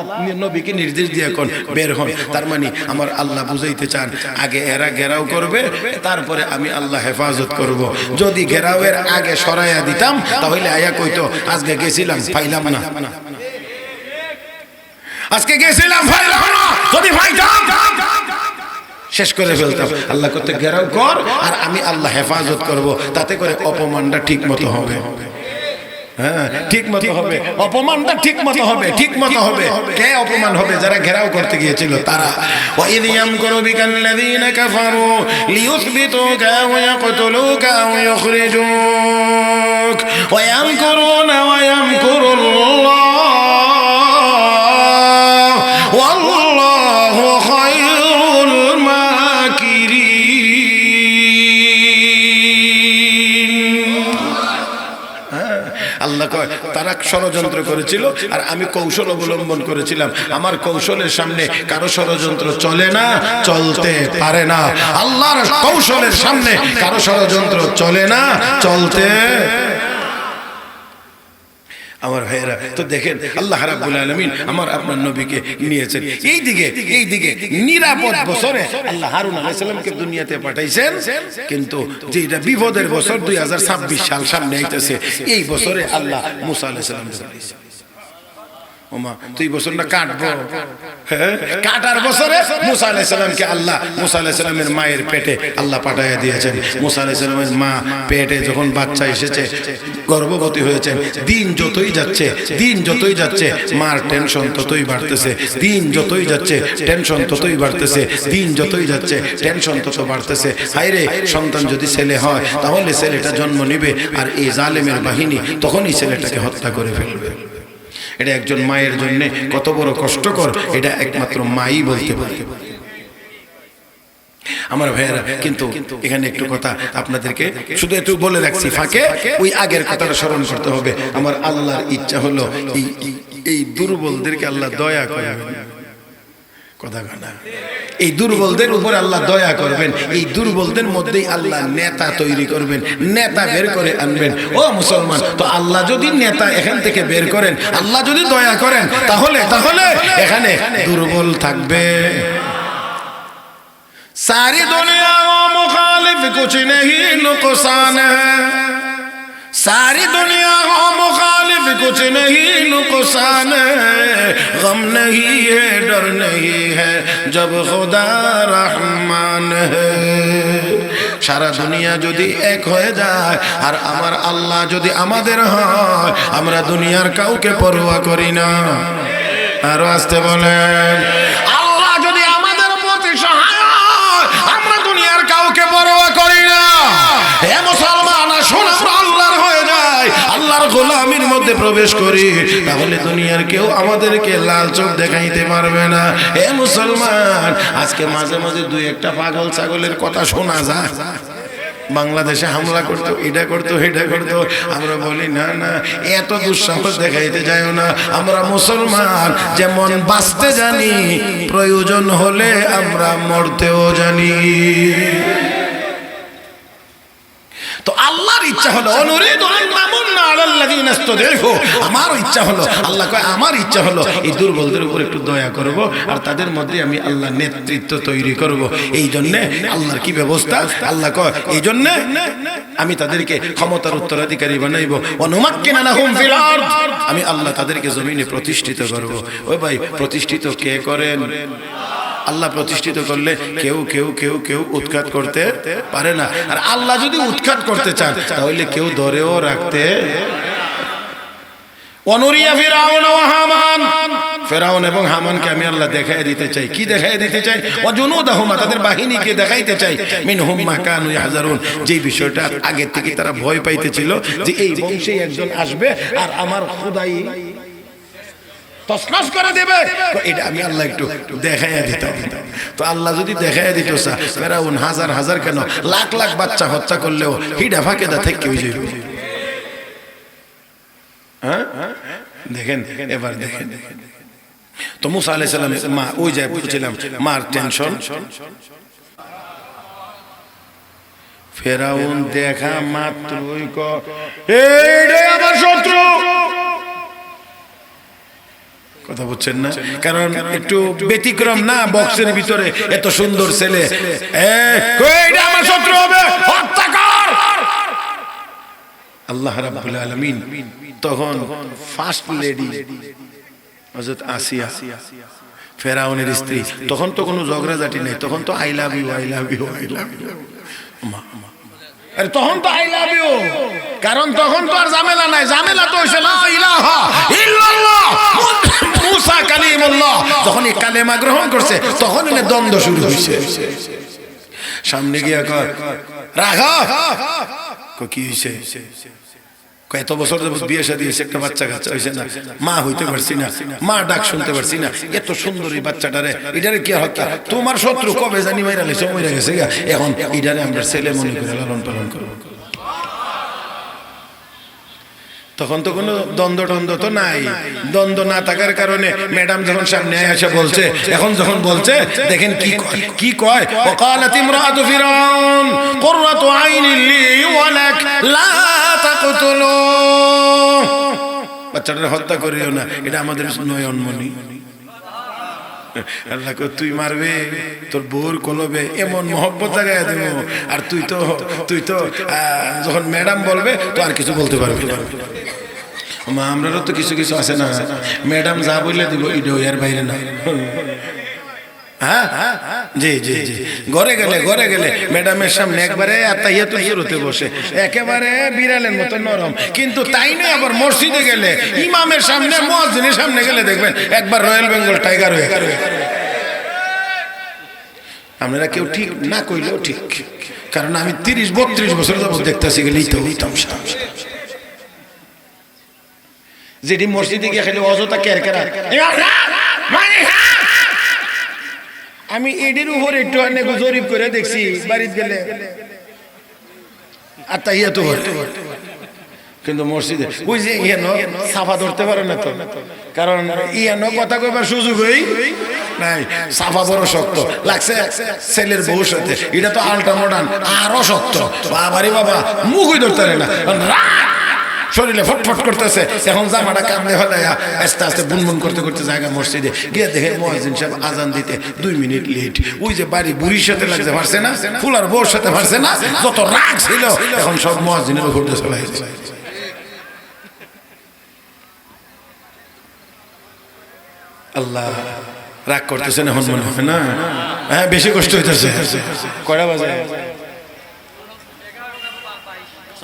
নবীকে নির্দেশ দিয়ে এখন বের হন। তার মানে আমার আল্লাহ বুঝাইতে চান আগে এরা ঘেরাও করবে, তারপরে আমি আল্লাহ হেফাজত করব। যদি ঘেরাওয়ের আগে সরাইয়া দিতাম তাহলে আয়া কইতো আজকে গেছিলাম পাইলাম না, আজকে গেছিলাম পাইলাম না, যদি পাইতাম শেষ করে ফেলতাম। আল্লাহ করতে ঘেরাও কর আর আমি আল্লাহ হেফাজত করব, তাতে করে অপমানটা ঠিক মতো হবে। হ্যাঁ ঠিক মতো হবে, অপমানটা ঠিক মতো হবে, ঠিক মতো হবে। কে অপমান হবে? যারা ঘেরাও করতে গিয়েছিল তারা। ওয়াইদ ইয়ামকুরু বিকাল্লাযীনা কাফারু লিয়ুসবিতুকা ওয়া ইয়াকতুলুকা ওয়া ইউখরিজুক ওয়া ইয়ামকুরুনা ওয়া ইয়ামকুরুল্লাহ ওয়াল্লাহু খায়রুল মাকিরিন। আল্লাহ কয় তারা ষড়যন্ত্র করেছিল আর আমি কৌশল অবলম্বন করেছিলাম। আমার কৌশলের সামনে কারো ষড়যন্ত্র চলে না, চলতে পারে না। আল্লাহর কৌশলের সামনে কারো ষড়যন্ত্র চলে না, চলতে। আমার ভাইয়েরা তো দেখেন আল্লাহ রাব্বুল আলামিন আমার আপনার নবীকে নিয়েছেন এই দিকে নিরাপদ বছরে আল্লাহ হারুন আলাইহিস সালামকে দুনিয়াতে পাঠাইছেন। কিন্তু যেটা বিপদের বছর 2026 সাল সামনে আইতেছে, এই বছরে আল্লাহ মুসা আলাইহিস সালাম পাঠাইছেন। ওমা তুই বছরটা কাটবো, হ্যাঁ কাটার বছরে মুসা আলাইহিস সালামকে আল্লাহ মুসা আলাইহিস সালামের মায়ের পেটে আল্লাহ পাঠাইয়া দিয়েছেন। মুসা আলাইহিস সালামের মা পেটে যখন বাচ্চা এসেছে, গর্ভবতী হয়েছেন, দিন যতই যাচ্ছে মার টেনশন ততই বাড়তেছে, দিন যতই যাচ্ছে টেনশন ততই বাড়তেছে, দিন যতই যাচ্ছে টেনশন তত বাড়তেছে। হায়রে সন্তান যদি ছেলে হয় তাহলে ছেলেটা জন্ম নিবে আর এই জালেমের বাহিনী তখনই ছেলেটাকে হত্যা করে ফেলবে। এটা একজন মায়ের জন্য কত বড় কষ্টকর, এটা একমাত্র মাই বলতে পারে। আমার ভাইয়েরা কিন্তু এখানে একটু কথা আপনাদেরকে শুধু একটু বলে রাখছি ফাঁকে, ওই আগের কথাটা স্মরণ করতে হবে। আমার আল্লাহর ইচ্ছা হলো এই দুর্বলদেরকে আল্লাহ দয়া করবেন। কথা না, এই দুর্বলদের উপর আল্লাহ দয়া করবেন, এই দুর্বলদের মধ্যেই আল্লাহ নেতা তৈরি করবেন, নেতা বের করে আনবেন। ও মুসলমান, তো আল্লাহ যদি নেতা এখান থেকে বের করেন, আল্লাহ যদি দয়া করেন, তাহলে এখানে দুর্বল থাকবে। सारी दुनिया मुखालिफ कुछ नहीं नुकसान है, सारी दुनिया मुखालिफ कुछ नहीं नुकसान है, गम नहीं है डर नहीं है जब खुदा रहमान है। সারা দুনিয়া যদি এক হয়ে যায় আর আমার আল্লাহ যদি আমাদের হয়, আমরা দুনিয়ার কাউকে পরোয়া করি না। আরো আসতে বলেন, আল্লাহ যদি আমাদের প্রতি সহায়, আমরা দুনিয়ার কাউকে পরোয়া করি না। হে মুসলমান, আসুন আমরা আল্লাহর হয়ে যাই, আল্লাহর গোলামির মধ্যে প্রবেশ করি, তাহলে দুনিয়ার কেউ আমাদেরকে লাল চোখ দেখাইতে পারবে না। হে মুসলমান, আজকে মাঝে মাঝে দুই একটা পাগল ছাগলের কথা শোনা যায়, বাংলাদেশে হামলা করতো, এটা করতো, এটা করতো। আমরা বলি না না, এত দুঃসাহস দেখাইতে যাইও না। আমরা মুসলমান, যেমন বাঁচতে জানি, প্রয়োজন হলে আমরা মরতেও জানি। তো আল্লাহর ইচ্ছা হলো, আমার ইচ্ছা হলো, আল্লাহ কয় আমার ইচ্ছা হলো এই দুর্বলদের উপর একটু দয়া করব, আর তাদের মধ্যে আমি আল্লাহ নেতৃত্ব তৈরি করব। এই জন্য আল্লাহর কি ব্যবস্থা, আল্লাহ কয় এই জন্য আমি তাদেরকে ক্ষমতার উত্তরাধিকারী বানাইব। আমি আল্লাহ তাদেরকে জমিনে প্রতিষ্ঠিত করব। ওই ভাই, প্রতিষ্ঠিত কে করেন? আল্লাহ প্রতিষ্ঠিত করলে কেউ কেউ কেউ কেউ উৎখাত করতে পারে না। আর আল্লাহ যদি উৎখাত করতে চান তাহলে কেউ ধরেও রাখতে। ফেরাউন এবং হামানকে আমি আল্লাহ দেখাই দিতে চাই। কি দেখাই দিতে চাই? ওয়াজুনুদাহুমা, তাদের বাহিনীকে দেখাইতে চাই। মিনহুম মা কানু ইয়াহজারুন, যে বিষয়টা আগে থেকে তারা ভয় পাইতেছিল যে এই বংশে একজন আসবে আর আমার খোদাই তছনছ করে দেবে, এটা আমি আল্লাহ একটু দেখাইয়া দিতাম। তো আল্লাহ যদি দেখাইয়া দিত, ফেরাউন হাজার হাজার কেন লাখ লাখ বাচ্চা হত্যা করলেও হিডা ফাঁকেদা থেকে হয়ে যাবে। হ্যাঁ দেখেন, এবার দেখেন তো মুসা আলাইহিস সালামের মা, ওই যায় বলছিলাম মার টেনশন। ফেরাউন দেখা মাত্রই এইটাই আমার শত্রু। কথা বুঝছেন না? কারণ একটু ব্যতিক্রম না, বক্সের ভিতরে এত সুন্দর ছেলে, এইটা আমার শত্রু হবে, হত্যা কর। আল্লাহ রাব্বুল আলামিন তখন ফার্স্ট লেডি হযরত আসিয়া, ফেরাউনের স্ত্রী, তখন তো কোনো ঝগড়াঝাটি নেই, তখন তো I love you, I love you, I love you. আরে তখন তো আই লাভ ইউ, কারণ তখন তো আর ঝামেলা নাই। ঝামেলা তো হইছে লা ইলাহা ইল্লাল্লাহ মুসা কালিমুল্লাহ। যখন এই কালেমা গ্রহণ করছে তখন এনে দ্বন্দ্ব শুরু হইছে। সামনে গিয়া কয় রাখা, কি হইছে? এত বছর বিয়ে শাদী হয়েছে, একটা বাচ্চা কাচ্চা হয়েছে না, মা হইতে পারছি না, মা ডাক শুনতে পারছি না, এত সুন্দর এই বাচ্চাটারে, এটারে কি হত্যা? তোমার শত্রু কবে জানি মাইরা লেছে, মইরা গেছে, এখন এটারে আমরা ছেলে মনে করে লালন পালন করবো। তখন তো কোনো দ্বন্দ্ব টন্দ্ব তো নাই। দ্বন্দ্ব না থাকার কারণে ম্যাডাম যখন সামনে এসে বলছে, এখন যখন বলছে দেখেন কি কয়, ওয়াকালাত ইমরাতু ফিরাউন কুররাতু আইনিন লি ওয়া লাক লা তাকতুলু, বাচ্চাটারে হত্যা করিও না, এটা আমাদের নয়নমণি। আল্লাহ কয় তুই মারবে, তোর বউর কলবে এমন মহব্বত জাগায় দেব, আর তুই তো যখন ম্যাডাম বলবে তো আর কিছু বলতে পারবি না। মা আমরারও তো কিছু কিছু আছে না, ম্যাডাম যা বললে দিব এটা এর বাইরে না। হ্যাঁ জি জি জি, ঘরে গেলে ম্যাডামের সামনে একবারে আত্মাহিয়াতুল শুরুতে বসে, একেবারে বিড়ালের মতো নরম, কিন্তু তাই নয় আবার মসজিদে গেলে, ইমামের সামনে, মুয়াজ্জিনের সামনে গেলে দেখবেন একবার রয়্যাল বেঙ্গল টাইগার হয়ে গেল। আপনারা কেউ ঠিক না কইলেও ঠিক, কারণ আমি 30-32 বছর যাবত দেখতেছি গেলেই তো যেটি মসজিদে গিয়ে খেলে অযথা কেরকেরা, আমি এটির উপর একটু অনেক জরিপ করে দেখছি বাড়িতে গেলে আত্মাহিয়াত হতো, কিন্তু মসজিদে ওই যে ইয়ানো সাফা ধরতে পারে না তো, কারণ ইয়ানো কথা কইবার সুযোগই নাই, সাফা বড় শক্ত লাগছে ছেলের বউর সাথে, এটা তো আলটা মডার্ন আরো শক্ত, বাবারে বাবা মুখই ধরতে পারে না, শরীরে ফটফট করতেছে। এখন জামাটা কামড়ে ফেলাইয়া আস্তে আস্তে বুনবুন করতে করতে জায়গা মসজিদে গিয়ে দেখে মুয়াজ্জিন সাহেব আজান দিতে 2 মিনিট লেট। ওই যে বাড়ি বুড়ির সাথে লাগতে পারছে না, ফুলার বউর সাথে পারছে না, যত রাগ ছিল এখন সব মুয়াজ্জিনের উপর দিয়ে চলে গেছে। আল্লাহ রাগ করতেছেন এখন মনে হয় না? হ্যাঁ বেশি কষ্ট হইতেছে। কয়টা বাজে?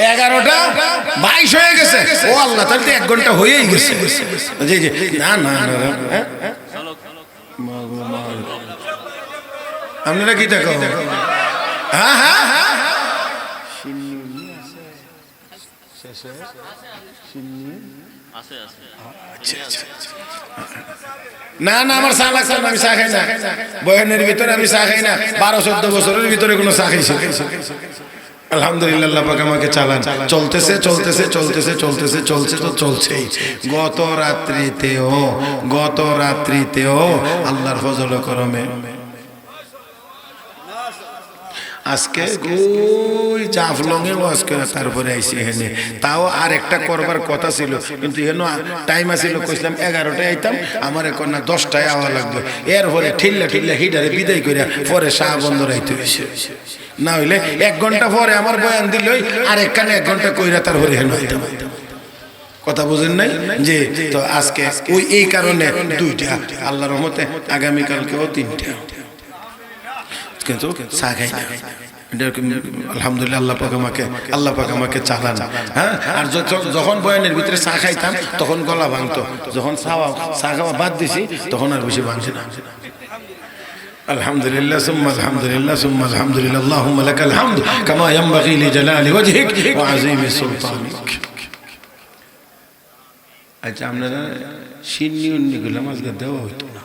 11:22 হয়ে গেছে। ও আল্লাহ, তাহলে তো 1 ঘন্টা হয়েই গেছে। জি জি, না না আপনারা কি দেখো? হ্যাঁ হ্যাঁ হ্যাঁ, না না আমার চা লাগছে না, আমি চা খাই না, বয়ানের ভিতরে আমি চা খাই না, 12-14 বছরের ভিতরে কোনো চা খাইছি? আলহামদুলিল্লাহ, আল্লাহ পাক আমাকে চালান। চলতেছে চলতেছে চলতেছে চলতেছে চলছে তো চলছেই। গত রাত্রিতেও আল্লাহর ফজল ও করমে আজকে ওই জাফলংয়ে ওয়াজ করে তারপরে আইসি এখানে। তাও আর একটা করবার কথা ছিল, কিন্তু এখানে টাইম আছিল, কইছিলাম 11টায় আইতাম, আমার এখন না 10টায় আওয়া লাগবে। এরপরে ঠিল্লা হিটারে বিদায় করে পরে শাহ বন্দর আইতে হয়েছে। না হইলে 1 ঘন্টা পরে আমার বয়ান দিল, আর একখানে 1 ঘন্টা কইরা তারপরে হেন আইতাম। কথা বুঝেন নাই? যে তো আজকে ওই এই কারণে 2টা, আল্লাহর রহমতে আগামীকালকেও 3টা, কিন্তু চা খাই না। আলহামদুলিল্লাহ, আল্লাহ পাক আমাকে চালান। হ্যাঁ, আর যখন বয়ানের ভিতরে চা খাইতাম তখন গলা ভাঙতো, যখন চা খাওয়া বাদ দিছি তখন আর বেশি ভাঙছে না। আলহামদুলিল্লাহ সুম্মা আলহামদুলিল্লাহ সুম্মা আলহামদুলিল্লাহ, আল্লাহুম্মা লাকাল হামদু কামা ইয়ানবাগি লিজালালি ওয়াজহিক ওয়া আযীমি সুলতানিক। আচ্ছা, আপনারা সিন্নি উন্নি গুলো আজকে দেওয়া হইতো না?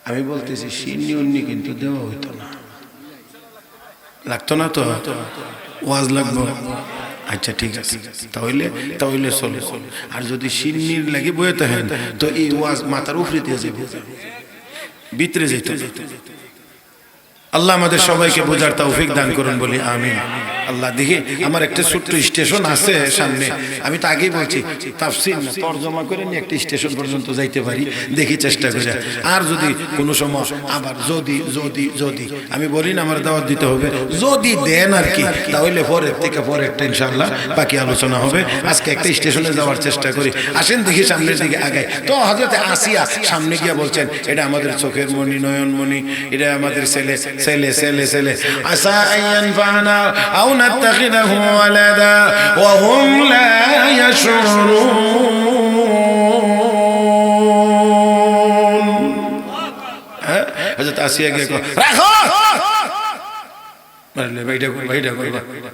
আমি বলতেছি সিন্নি উন্নি কিন্তু দেওয়া হইতো না, লাগতো না তো, ওয়াজ লাগবো। আচ্ছা ঠিক আছে, তাহলে চলে। আর যদি সিন্নির লাগে বয়ে থাকেন তো এই ওয়াজ মাথার উপরে দিয়ে যাবে, ভিতরে যেত। আল্লাহ আমাদের সবাইকে বোঝার তৌফিক দান করুন, বলি আমিন। আল্লাহ, দেখি আমার একটা ছোট্ট স্টেশন আছে সামনে, আমি তো আগেই বলছি তাফসীর না তরজমা করে নিয়ে একটা স্টেশন পর্যন্ত যাইতে পারি, দেখি চেষ্টা করে। আর যদি কোনো সময় আবার যদি আমি বলি না আমার দাওয়াত দিতে হবে, যদি দেন আর কি, তাহলে পরের থেকে পরেরটা ইনশাআল্লাহ বাকি আলোচনা হবে। আজকে একটা স্টেশনে যাওয়ার চেষ্টা করি, আসেন দেখি সামনের দিকে আগাই। তো হযরত আসিয়া সামনে গিয়ে বলছেন, এটা আমাদের চোখের মণি, নয়নমণি, এটা আমাদের ছেলে আসা আইয়ান ফানা আও নাত্তাখিদাহু ওয়ালাদা ওয়া হুম লা ইয়াশউরুন। হযরত আসিয়া গিয়ে রাখো,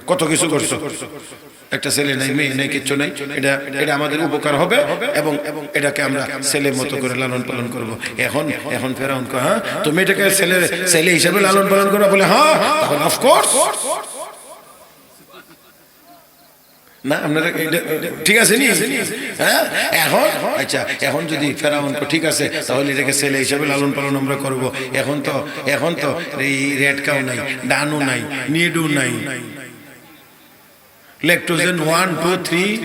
কত কিছু করছো, একটা ছেলে নাই, মেয়ে নাই, কিচ্ছু নাই, এটা আমাদের উপকার হবে এবং এটাকে আমরা ছেলের মতো করে লালন পালন করবো। এখন ফেরাউন কয়, হ্যাঁ তুমি এটাকে ছেলে হিসেবে লালন পালন করবে? বলে হ্যাঁ, তখন অফকোর্স না, আপনারা ঠিক আছে নি? হ্যাঁ, এখন যদি ফেরাউন ঠিক আছে, তাহলে এটাকে ছেলে হিসাবে লালন পালন আমরা করবো। এখন তো এই রেড কাউ নাই, ডানু নাই, নিডু নাই, ল্যাকটোজেন 1 2 3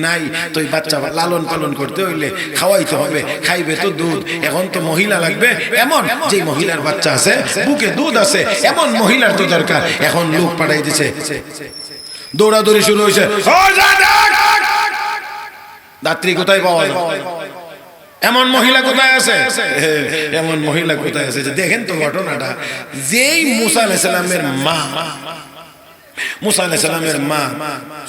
নাই, তো এই বাচ্চা লালন পালন করতে হইলে খাওয়াইতে হবে, খাইবে তো দুধ। এখন তো মহিলা লাগবে, এমন যে মহিলার বাচ্চা আছে, বুকে দুধ আছে, এমন মহিলার তো দরকার। এখন লোক পাঠাই দিছে, দৌড়াদৌড়ি শুরু হয়েছে, দাত্রী কোথায় পাওয়া যায়, এমন মহিলা কোথায় আছে, এমন মহিলা কোথায় আছে। যে দেখেন তো ঘটনাটা, যেই মুসা আলাইহিস সালামের মা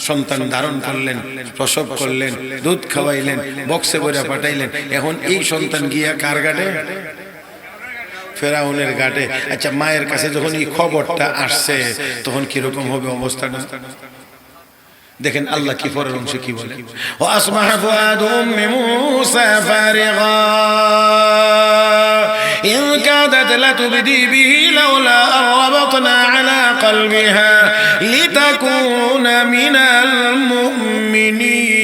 সন্তান ধারণ করলেন, প্রসব করলেন, দুধ খাওয়াইলেন, বক্সে করে পাঠাইলেন। এখন এই সন্তান গিয়া কার ঘাটে? ফেরাউনের ঘাটে। আচ্ছা, মায়ের কাছে যখন এই খবরটা আসছে তখন কিরকম হবে অবস্থাটা? দেখেন আল্লাহ কি পরের অংশে কি বলে, ও আসমাহা ফুআদু উম্মি মূসা ফারিগা ইন কাদাত লাতুবদি বিহি লাউলা আরবাতনা আলা কলবিহা লিতাকুনা মিনাল মুমিনিন।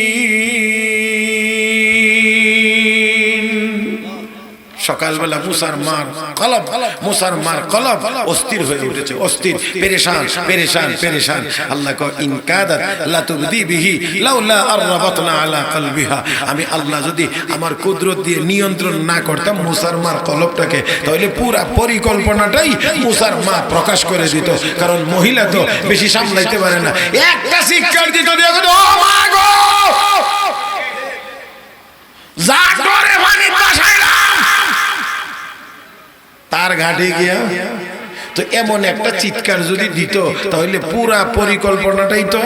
সকালবেলা মুসার মার কলব অস্থির হয়ে উঠেছে, অস্থির, পেরেশান। আল্লাহ কয়, ইন কাদাত লাতুবদি বিহি লাউলা আরবাতনা আলা কলবিহা, আমি আল্লাহ যদি আমার কুদরত দিয়ে নিয়ন্ত্রণ না করতাম মুসার মার কলবটাকে, তাহলে পুরা পরিকল্পনাটাই মুসার মা প্রকাশ করে দিত। কারণ মহিলা তো বেশি সামলাইতে পারে না, একটা শিক্ষার দিত, ও মা গো যা করে পানি বাসাইলাম তার ঘাটে গিয়া, তো এমন একটা চিৎকার যদি দিত তাহলে পুরা পরিকল্পনাটাই তো।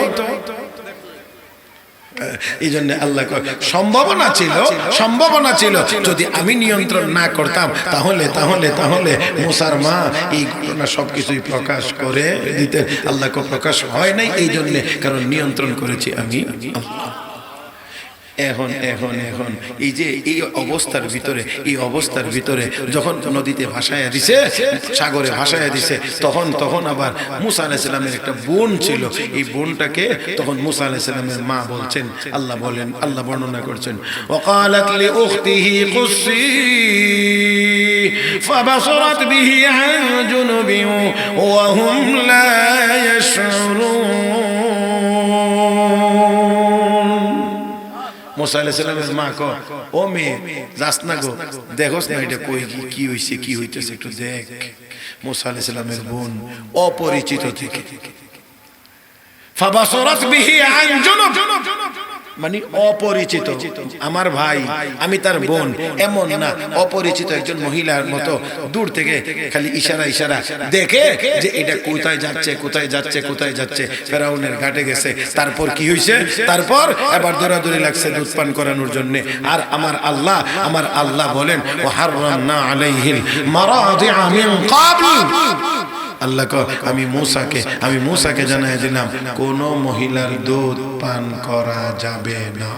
এই জন্য আল্লাহ সম্ভাবনা ছিল যদি আমি নিয়ন্ত্রণ না করতাম, তাহলে মুসার মা এই ঘটনা সবকিছুই প্রকাশ করে দিতেন। আল্লাহকে প্রকাশ হয় নাই এই জন্য, কারণ নিয়ন্ত্রণ করেছি আমি আল্লাহ। এখন এখন এখন এই যে এই অবস্থার ভিতরে যখন নদীতে ভাসায়া দিছে, সাগরে ভাসায়া দিছে, তখন আবার মুসা আলাইহিস সালামের একটা বোন ছিল। এই বোনটাকে তখন মুসা আলাইহিস সালামের মা বলছেন, আল্লাহ বর্ণনা করছেন, ওয়াকালাত লি উখতিহি কুসি ফাবাসারাত বিহি আন জুনুবি ওয়া হুম লা ইয়াশউরুন। মুসা আলাইহিস সালামের মা কো, ও মেয়ে যাস না গো, দেখোস না এটা কই কি হইছে, কি হইতেছে একটু দেখ। মুসা আলাইহিস সালামের বোন অপরিচিত থেকে ফাবাসারাত বিহি আন জুনুব, মানে অপরিচিত, আমার ভাই আমি তার বোন এমন না, অপরিচিত একজন মহিলার মতো দূর থেকে খালি ইশারা দেখে যে এটা কোথায় যাচ্ছে। ফেরাউনের ঘাটে গেছে, তারপর কি হইছে, তারপর এবার দৌড়াদৌড়ি লাগছে দুধ পান করানোর জন্য। আর আমার আল্লাহ বলেন, ওয়া হাররামনা আলাইহিল মারাদিআ মিন ক্বাবল, আল্লাহ আমি মূসাকে জানাই দিলাম কোন মহিলার দুধ পান করা যাবে না।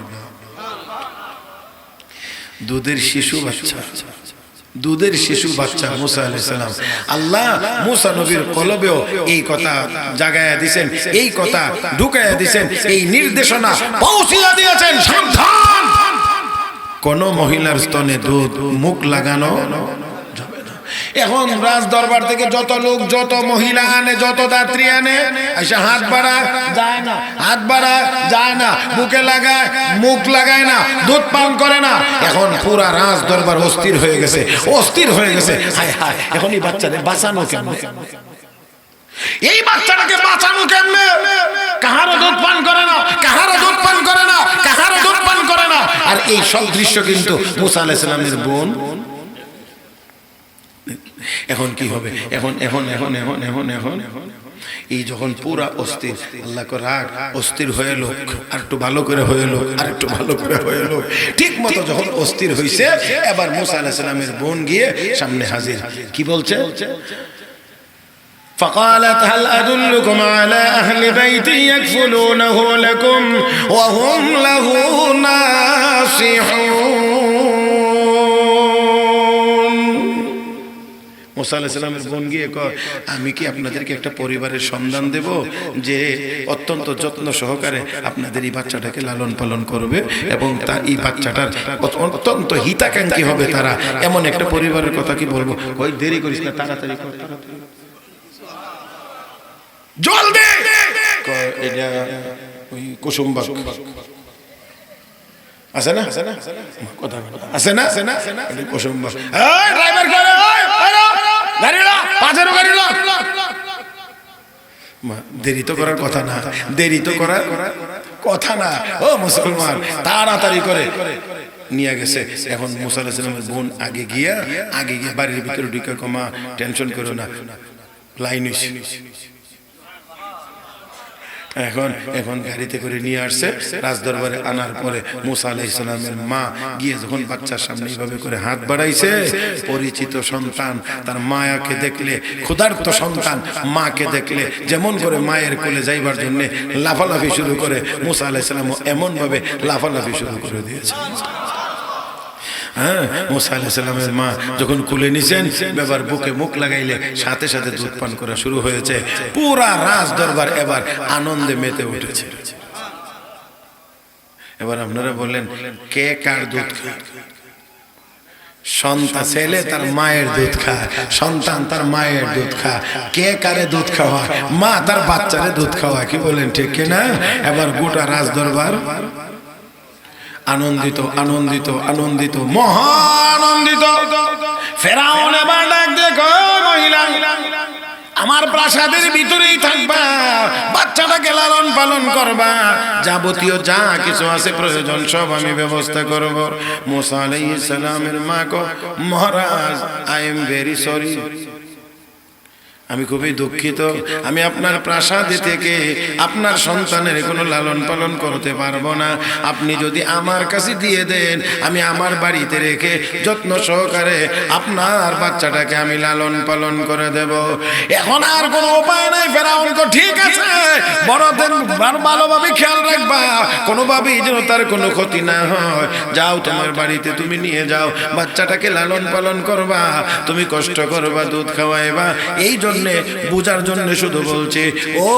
দুধের শিশু বাচ্চা মূসা আলাইহিস সালাম, আল্লাহ মূসা নবীর কলবেও এই কথা জাগায়া দিবেন, এই কথা ঢুকায়া দিবেন, এই নির্দেশনা পৌঁছিয়ে দিয়েছেন, সাবধান, কোন মহিলার স্তনে দুধ মুখ লাগানো যাবে না। এখন রাজ দরবার থেকে যত লোক, যত মহিলা আনে, যত দাত্রী আনে, এসে হাত বাড়া যায় না, মুখে লাগায়, মুখ লাগায় না, দুধ পান করে না। এখন পুরা রাজ দরবার অস্থির হয়ে গেছে। হায় হায়, এখন এই বাচ্চাদের বাঁচানো কেমনে? এই বাচ্চাটাকে বাঁচানো কেমনে? কাহারও দুধ পান করে না। আর এই সব দৃশ্য কিন্তু মূসা আলাইহিস সালামের বোন। এখন কি হবে? এখন এই যখন পুরা অস্থির, আল্লাহ কো রাগ, অস্থির হয়ে লোক আর একটু ভালো করে হয়ে লোক, ঠিক মতো যখন অস্থির হইছে, এবার মূসা আলাইহিস সালামের বোন গিয়ে সামনে হাজির। কি বলছে? فقالت هل أدلكم على أهل بيت يكفلونه لكم وهم له ناصحون। মুসা আলাইহিস সালামের বোন গিয়ে কয়, আমি কি আপনাদেরকে একটা পরিবারের সন্ধান দেব যে অত্যন্ত যত্ন সহকারে আপনাদের এই বাচ্চাটাকে লালন পালন করবে এবং তার এই বাচ্চাটার অত্যন্ত হিতাকাঙ্ক্ষী হবে তারা, এমন একটা পরিবারের কথা কি বলবো? ওই দেরি করিস না, তাড়াতাড়ি কর, জলদি। এটা ওই কুসুমবাগ আছে না, কথা আছে না, কুসুমবাগ। ড্রাইভার দেরি তো করার কথা না, ও মুসলমান, তাড়াতাড়ি করে নিয়ে গেছে। এখন মূসা আলাইহিস সালামের বোন আগে গিয়ে বাড়ির ভিতরে ঢুকে, মা টেনশন করো না, লাইন হইছে। এখন গাড়িতে করে নিয়ে আসছে, রাজদরবারে আনার পরে মূসা আলাইহিস সালামের মা গিয়ে যখন বাচ্চার সামনে এইভাবে করে হাত বাড়াইছে, পরিচিত সন্তান তার মায়াকে দেখলে, ক্ষুধার্ত সন্তান মাকে দেখলে যেমন করে মায়ের কোলে যাইবার জন্য লাফালাফি শুরু করে, মূসা আলাইহিস সালাম এমন ভাবে লাফালাফি শুরু করে দিয়েছে। মূসা আলাইহিস সালামের মা যখন কুলে নিছেন, এবার বুকে মুখ লাগাইলে সাথে সাথে দুধ পান করা শুরু হয়েছে। পুরা রাজ দরবার এবার আনন্দে মেতে উঠেছে। এবার আপনারা বললেন, কে কার দুধ খায়? সন্তান, ছেলে তার মায়ের দুধ খায়, সন্তান তার মায়ের দুধ খায়। কে কারে দুধ খাওয়া? মা তার বাচ্চারে দুধ খাওয়া। কি বলেন, ঠিক কিনা? এবার গোটা রাজ দরবার আনন্দিত, মহা আনন্দিত। ফেরাউন এবার ডাক দেখো, মহিলা আমার প্রাসাদের ভিতরেই থাকবা, বাচ্চাটাকে লালন পালন করবা, যাবতীয় যা কিছু আছে প্রয়োজন সব আমি ব্যবস্থা করব। মূসা আলাইহিস সালামের মা কো, মহারাজ আই এম ভেরি সরি, আমি খুবই দুঃখিত, আমি আপনার প্রাসাদে থেকে আপনার সন্তানের কোনো লালন পালন করতে পারবো না। আপনি যদি আমার কাছে দিয়ে দেন, আমি আমার বাড়িতে রেখে যত্ন সহকারে আপনার বাচ্চাটাকে আমি লালন পালন করে দেব। এখন আর কোনো উপায় নাই। ফেরাউন তো ঠিক আছে, বড়দের ভালোভাবে খেয়াল রাখবা, কোনোভাবেই যেন তার কোনো ক্ষতি না হয়। যাও, তোমার বাড়িতে তুমি নিয়ে যাও, বাচ্চাটাকে লালন পালন করবা, তুমি কষ্ট করবা, দুধ খাওয়াইবা। এই জন্য বুঝার জন্য শুধু বলছে, ও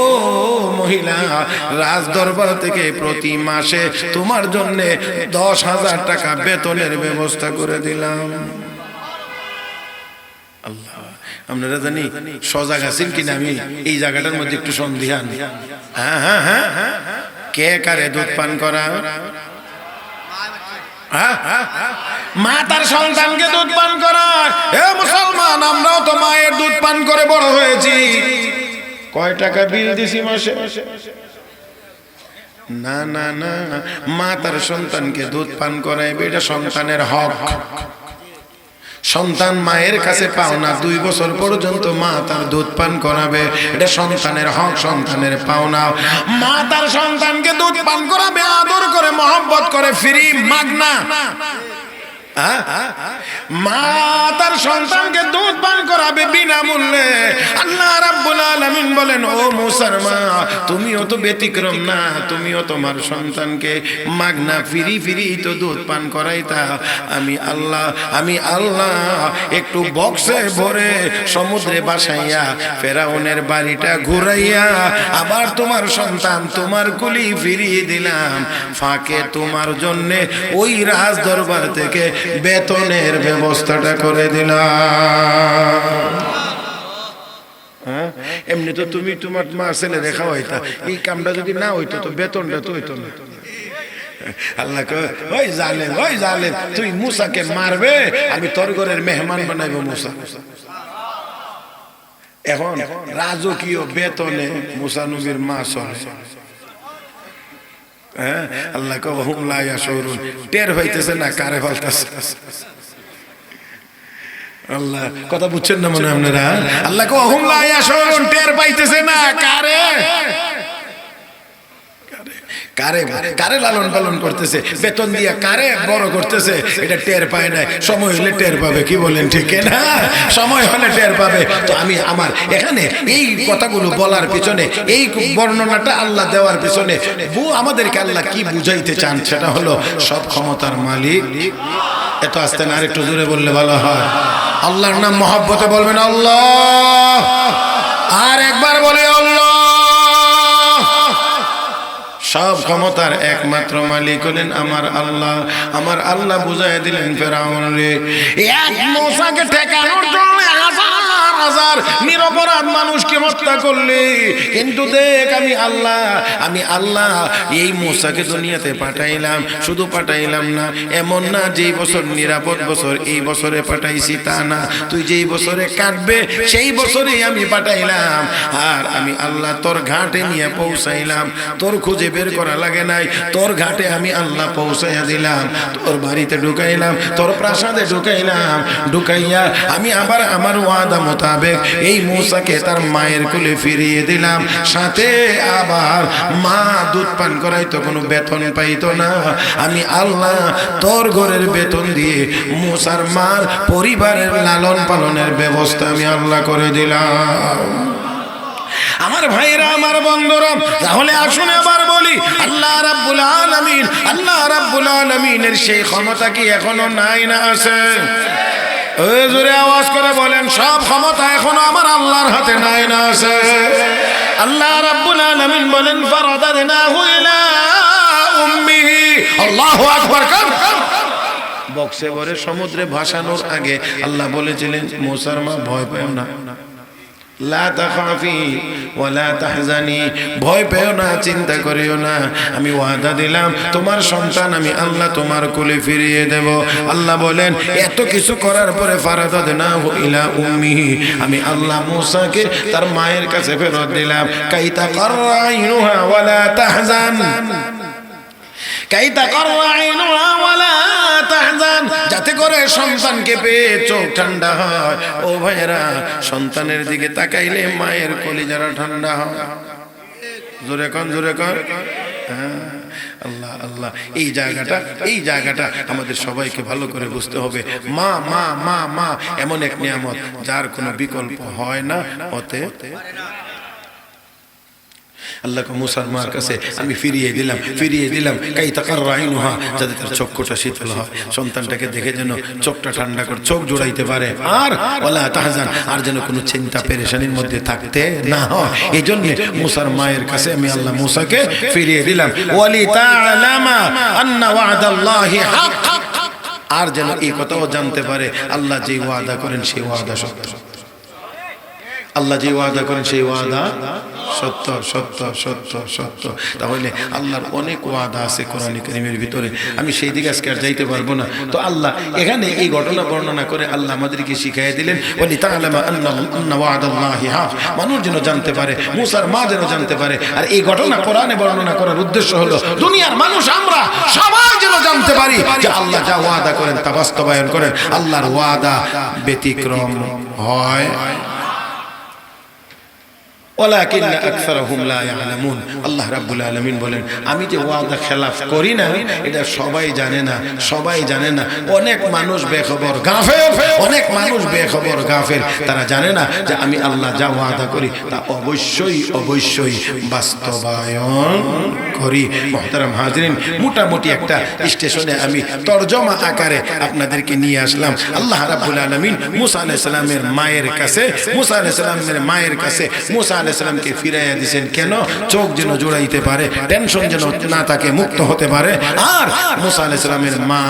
মহিলা, রাজ দরবার থেকে প্রতি মাসে তোমার জন্য 10,000 টাকা বেতনের ব্যবস্থা করে দিলাম। আল্লাহ, আপনারা জানি সজাগ আছেন কিনা আমি এই জায়গাটার মধ্যে একটু সন্দিহান। হ্যাঁ হ্যাঁ হ্যাঁ, কে কারে দুধ পান করা? মা তার সন্তানকে দুধ পান করায়। এ মুসলমান, আমরাও তো মায়ের দুধ পান করে বড় হয়েছি। কয় টাকা বিল দিছি মাসে? না না না, মা তার সন্তানকে দুধ পান করাইবে, এটা সন্তানের হক। সন্তান মায়ের কাছে পাওনা, 2 বছর পর্যন্ত মা তার দুধ পান করাবে, এটা সন্তানের হক, সন্তানের পাওনা। মা তার সন্তানকে দুধ পান করাবে, আদর করে, মহব্বত করে, ফ্রি, মাগনা। মা তার সন্তানকে দুধ পান করাবে বিনামূল্যে। আল্লাহ রাব্বুল আলামিন বলেন, ও মুসার মা, তুমিও তো ব্যতিক্রম না, তুমিও তোমার সন্তানকে মাগনা ফিরি ফিরি তো দুধ পান করাইতা। আমি আল্লাহ একটু বক্সে ভরে সমুদ্রে বাসাইয়া ফেরাউনের বাড়িটা ঘুরাইয়া আবার তোমার সন্তান তোমার কুলি ফিরিয়ে দিলাম। ফাঁকে তোমার জন্যে ওই রাজ দরবার থেকে বেতনের ব্যবস্থাটা করে দিলাম। এমনি তো তুমি তোমার মা ছেলে দেখা হইতা, এই কামটা যদি না হইতো তো বেতনটা তো হইতো না। আল্লাহ কয়, ওই জালেম, ওই জালেম, তুই মুসাকে মারবে, আমি তোর ঘরের মেহমান বানাইব মুসা। এখন রাজকীয় বেতনে মুসা নবীর মা চলে। আল্লাহ হুম লা ইয়াশুরুন, টের হইতেছে না কারে ফলতাছে। আল্লাহ কথা বুঝছেন না মনে আপনারা? আল্লাহ হুম লা ইয়াশুরুন, টের পাইতেছে না কারে কারে কারে লালন পালন করতেছে, বেতন দিয়া কারে বড় করতেছে, এটা টের পায় না। সময় হলে টের পাবে, কি বলেন ঠিক না? সময় হলে টের পাবে। তো আমি আমার এখানে এই কথাগুলো বলার পিছনে, এই বর্ণনাটা আল্লাহ দেওয়ার পিছনে আমাদেরকে আল্লাহ কি বুঝাইতে চান, সেটা হলো সব ক্ষমতার মালিক। এত আস্তে না, আরেকটু জোরে বললে ভালো হয়। আল্লাহর নাম মহব্বতে বলবেন আল্লাহ, আর একবার বলে আল্লাহ। সব ক্ষমতার একমাত্র মালিক হলেন আমার আল্লাহ। আমার আল্লাহ বুঝাই দিলেন ফেরাউন রে, এক মুসাকে ঠেকানোর জন্য হাজার নিরপরাধ মানুষকে হত্যা করলে, কিন্তু দেখ আমি আল্লাহ এই মুসাকে দুনিয়াতে পাঠাইলাম। শুধু পাঠাইলাম না, এমন না যেই বছর নিরাপদ বছর এই বছরে পাঠাইছি তা না, তুই যেই বছরে কাটবে সেই বছরেই আমি পাঠাইলাম। আর আমি আল্লাহ তোর ঘাটে নিয়ে পৌঁছাইলাম, তোর খুঁজে বের করা লাগে নাই, তোর ঘাটে আমি আল্লাহ পৌঁছাইয়া দিলাম, তোর বাড়িতে ঢুকাইলাম, তোর প্রাসাদে ঢুকাইলাম। ঢুকাইয়া আমি আবার আমার ওয়াদা মোতাবেক এই মুসাকে তার মায়ের কোলে ফিরিয়ে দিলাম। সাথে আবার মা দুধ পান করাইতো, কোনো বেতন পাইতো না। আমি আল্লাহ তোর ঘরের বেতন দিয়ে মুসার মার পরিবারের লালন পালনের ব্যবস্থা আমি আল্লাহ করে দিলাম। আমার ভাইরা, আমার বন্ধুরা, তাহলে আসুন আবার বলি, আল্লাহ রাব্বুল আলামিনের সেই ক্ষমতা কি এখনো নাই না আছে? ওই জোরে আওয়াজ করে বলেন, সব ক্ষমতা এখনো আমার আল্লাহর হাতে নাই না আছে? আল্লাহ রাব্বুল আলামিন বলেন, ফারাদাদনাহু ইলা উম্মিহি। আল্লাহু আকবার। বক্সে ভরে সমুদ্রে ভাসানোর আগে আল্লাহ বলেছিলেন, মুসার মা ভয় পেও না, লা তাখাফি ওয়ালা তাহজানি, ভয় পেও না, চিন্তা করিও না, আমি ওয়াদা দিলাম তোমার সন্তান আমি আল্লাহ তোমার কোলে ফিরিয়ে দেব। আল্লাহ বলেন, এত কিছু করার পরে ফারাদাদনাহু ইলা উম্মিহি, আমি আল্লাহ মুসাকে তার মায়ের কাছে ফেরত দিলাম। কাইতা কাররাইনুহা ওয়ালা তাহজান, কাই তাকাররা আইনুহা ওয়ালা তাহজান, যাতে করে সন্তানকে পেয়ে চোখ ঠান্ডা হয়। ও ভাইরা, সন্তানের দিকে তাকাইলে মায়ের কলিজারা ঠান্ডা হয়। জোরে কন, জোরে কন। আল্লাহ আল্লাহ, এই জায়গাটা আমাদের সবাইকে ভালো করে বুঝতে হবে। মা মা মা মা এমন এক নিয়ামত যার কোনো বিকল্প হয় না, হতে আল্লাহ মুসার মার কাছে আমি ফিরিয়ে দিলাম কাই তাকাররা আইনুহা, যাতে তার চক্ষুটা শীতল হয়, সন্তানটাকে দেখে যেন চোখটা ঠান্ডা করে চোখ জোড়াইতে পারে, আর ওয়ালা তাহজান, আর যেন কোনো চিন্তা পেরেশানির মধ্যে থাকতে না হয়। এই জন্য মুসার মায়ের কাছে আমি আল্লাহ মুসাকে ফিরিয়ে দিলাম। ওয়ালি তাআলামা আন্না ওয়াদাল্লাহি হক, আর যেন এই কথাও জানতে পারে আল্লাহ যে ওয়াদা করেন সেই ওয়াদা সত্য। আল্লাহ যে ওয়াদা করেন সেই ওয়াদা সত্য সত্য সত্য সত্য। তাহলে আল্লাহর অনেক ওয়াদা আছে কোরআন কারীমের ভিতরে, আমি সেই দিকে আজকে আর যাইতে পারবো না। তো আল্লাহ এখানে এই ঘটনা বর্ণনা করে আল্লাহ আমাদেরকে শিখিয়ে দিলেন ওয়ালি তাআলামা আন্না ওয়াদাল্লাহি হক, মানুষ যেন জানতে পারে, মুসার মা যেন জানতে পারে। আর এই ঘটনা কোরআনে বর্ণনা করার উদ্দেশ্য হলো দুনিয়ার মানুষ আমরা সবাই যেন জানতে পারি যে আল্লাহ যা ওয়াদা করেন তা বাস্তবায়ন করেন। আল্লাহর ওয়াদা ব্যতিক্রম হয়। ওয়ালাকিন্না আকসারহুম লা ইয়ালামুন, আল্লাহ রাব্বুল আলামিন বলেন আমি যে ওয়াদা খেলাফ করি না এটা সবাই জানে না। অনেক মানুষ বেখবর গাফেল, অনেক মানুষ বেখবর গাফেল, তারা জানে না যে আমি আল্লাহ যা ওয়াদা করি তা অবশ্যই বাস্তবায়ন করি। মুহতারাম হাজিরিন, মোটামুটি একটা স্টেশনে আমি তরজমা আকারে আপনাদেরকে নিয়ে আসলাম। আল্লাহ রাব্বুল আলামিন মুসা আলাইহিস সালামের মায়ের কাছে মুসা আলাইহিস সালামকে ফিরাইয়া দিয়েছেন কেন? চোখ যেন জোড়াইতে পারে, টেনশন যেন না তাকে মুক্ত হতে পারে, আর মুসা আলাইহিস সালামের মা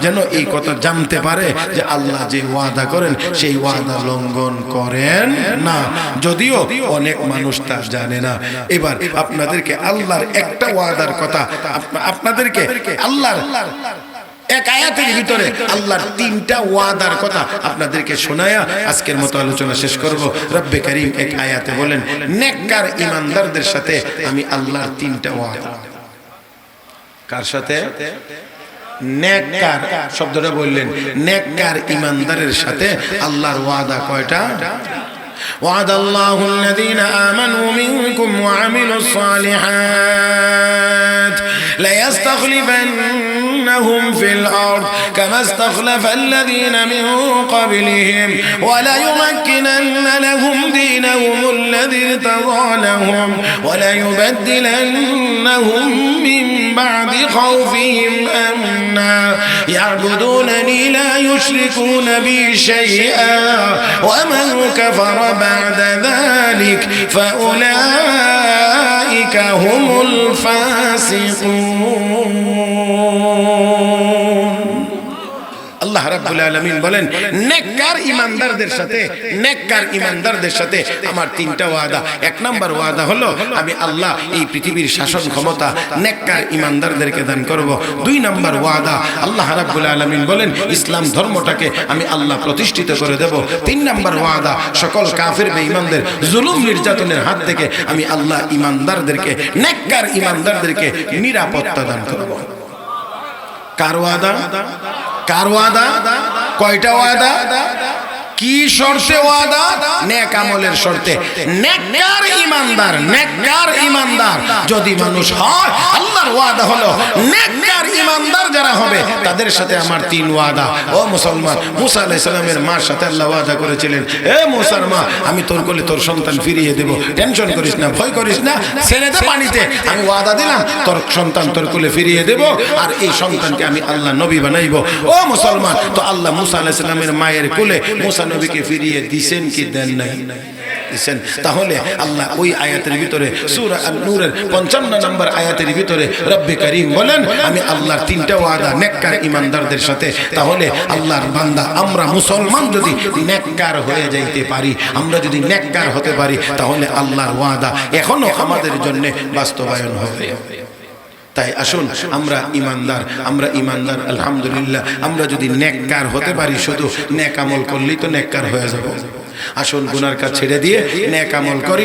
যেন এই কথা জানতে পারে যে আল্লাহ যে ওয়াদা করেন সেই ওয়াদা লঙ্ঘন করেন না, যদিও অনেক মানুষ তা জানে না। এবার আপনাদেরকে আল্লাহর একটা ওয়াদার কথা, আপনাদেরকে আল্লাহর এক আয়াতের ভিতরে আল্লাহর তিনটা ওয়াদার কথা আপনাদেরকে শোনায়া আজকের মতো আলোচনা শেষ করব। রব্বে কারীম এক আয়াতে বলেন নেককার ঈমানদারদের সাথে আমি আল্লাহর তিনটা ওয়াদা। কার সাথে? নেককার শব্দটা বললেন, নেককার ঈমানদারের সাথে আল্লাহর ওয়াদা কয়টা? وعد الله الذين آمنوا منكم وعملوا الصالحات ليستخلفنهم في الأرض كما استخلف الذين من قبلهم وليمكنن لهم دينهم الذي ارتضى لهم وليبدلنهم من بعد خوفهم أمنا يعبدونني لا يشركون بي شيئا ومن كفر بعد ذلك فأولئك هم الفاسقون। আল্লাহ রাব্বুল আলামিন বলেন নেককার ঈমানদারদের সাথে আমার তিনটা ওয়াদা। এক নাম্বার ওয়াদা হলো আমি আল্লাহ এই পৃথিবীর শাসন ক্ষমতা নেককার ঈমানদারদেরকে দান করব। দুই নাম্বার ওয়াদা আল্লাহ রাব্বুল আলামিন বলেন ইসলাম ধর্মটাকে আমি আল্লাহ প্রতিষ্ঠিত করে দেব। তিন নাম্বার ওয়াদা সকল কাফির বেঈমানদের জুলুম নির্যাতনের হাত থেকে আমি আল্লাহ ঈমানদারদেরকে নেককার ঈমানদারদেরকে নিরাপত্তা দান করব। কার ওয়াদা? কার ওয়াদা? কয়টা ওয়াদা? কি শর্তে ওয়াদা? নেক আমলের শর্তে। নেককার ঈমানদার যদি মানুষ হয়, আল্লাহর ওয়াদা হলো নেককার ঈমানদার যারা হবে তাদের সাথে আমার তিন ওয়াদা। ও মুসলমান, মুসা আলাইহিস সালামের মার সাথে আল্লাহ ওয়াদা করেছিলেন, এ মুসার মা আমি তোর কোলে তোর সন্তান ফিরিয়ে দেব, টেনশন করিস না, ভয় করিস না, ছেড়ে দে পানিতে, আমি ওয়াদা দিলাম তোর সন্তান তোর কোলে ফিরিয়ে দেব, আর এই সন্তানকে আমি আল্লাহ নবী বানাইব। ও মুসলমান, তো আল্লাহ মুসা আলাইহিস সালামের মায়ের কোলে মুসা নবীকে ফিরিয়ে দিয়েছেন কি দেন নাই? দিয়েছেন। তাহলে আল্লাহ ওই আয়াতের ভিতরে সূরা আন-নূরের 55 নম্বর আয়াতের ভিতরে রব্বে কারীম বলেন আমি আল্লাহর তিনটা ওয়াদা নেককার ঈমানদারদের সাথে। তাহলে আল্লাহর বান্দা আমরা মুসলমান যদি নেককার হয়ে যাইতে পারি, আমরা যদি নেককার হতে পারি, তাহলে আল্লাহর ওয়াদা এখনো আমাদের জন্য বাস্তবায়ন হবে। তাই আসুন আমরা ইমানদার আলহামদুলিল্লাহ, আমরা যদি নেককার হতে পারি, শুধু নেক আমল করলেই তো নেককার হয়ে যাব। আসুন গুনার কাজ ছেড়ে দিয়ে নেক আমল করি।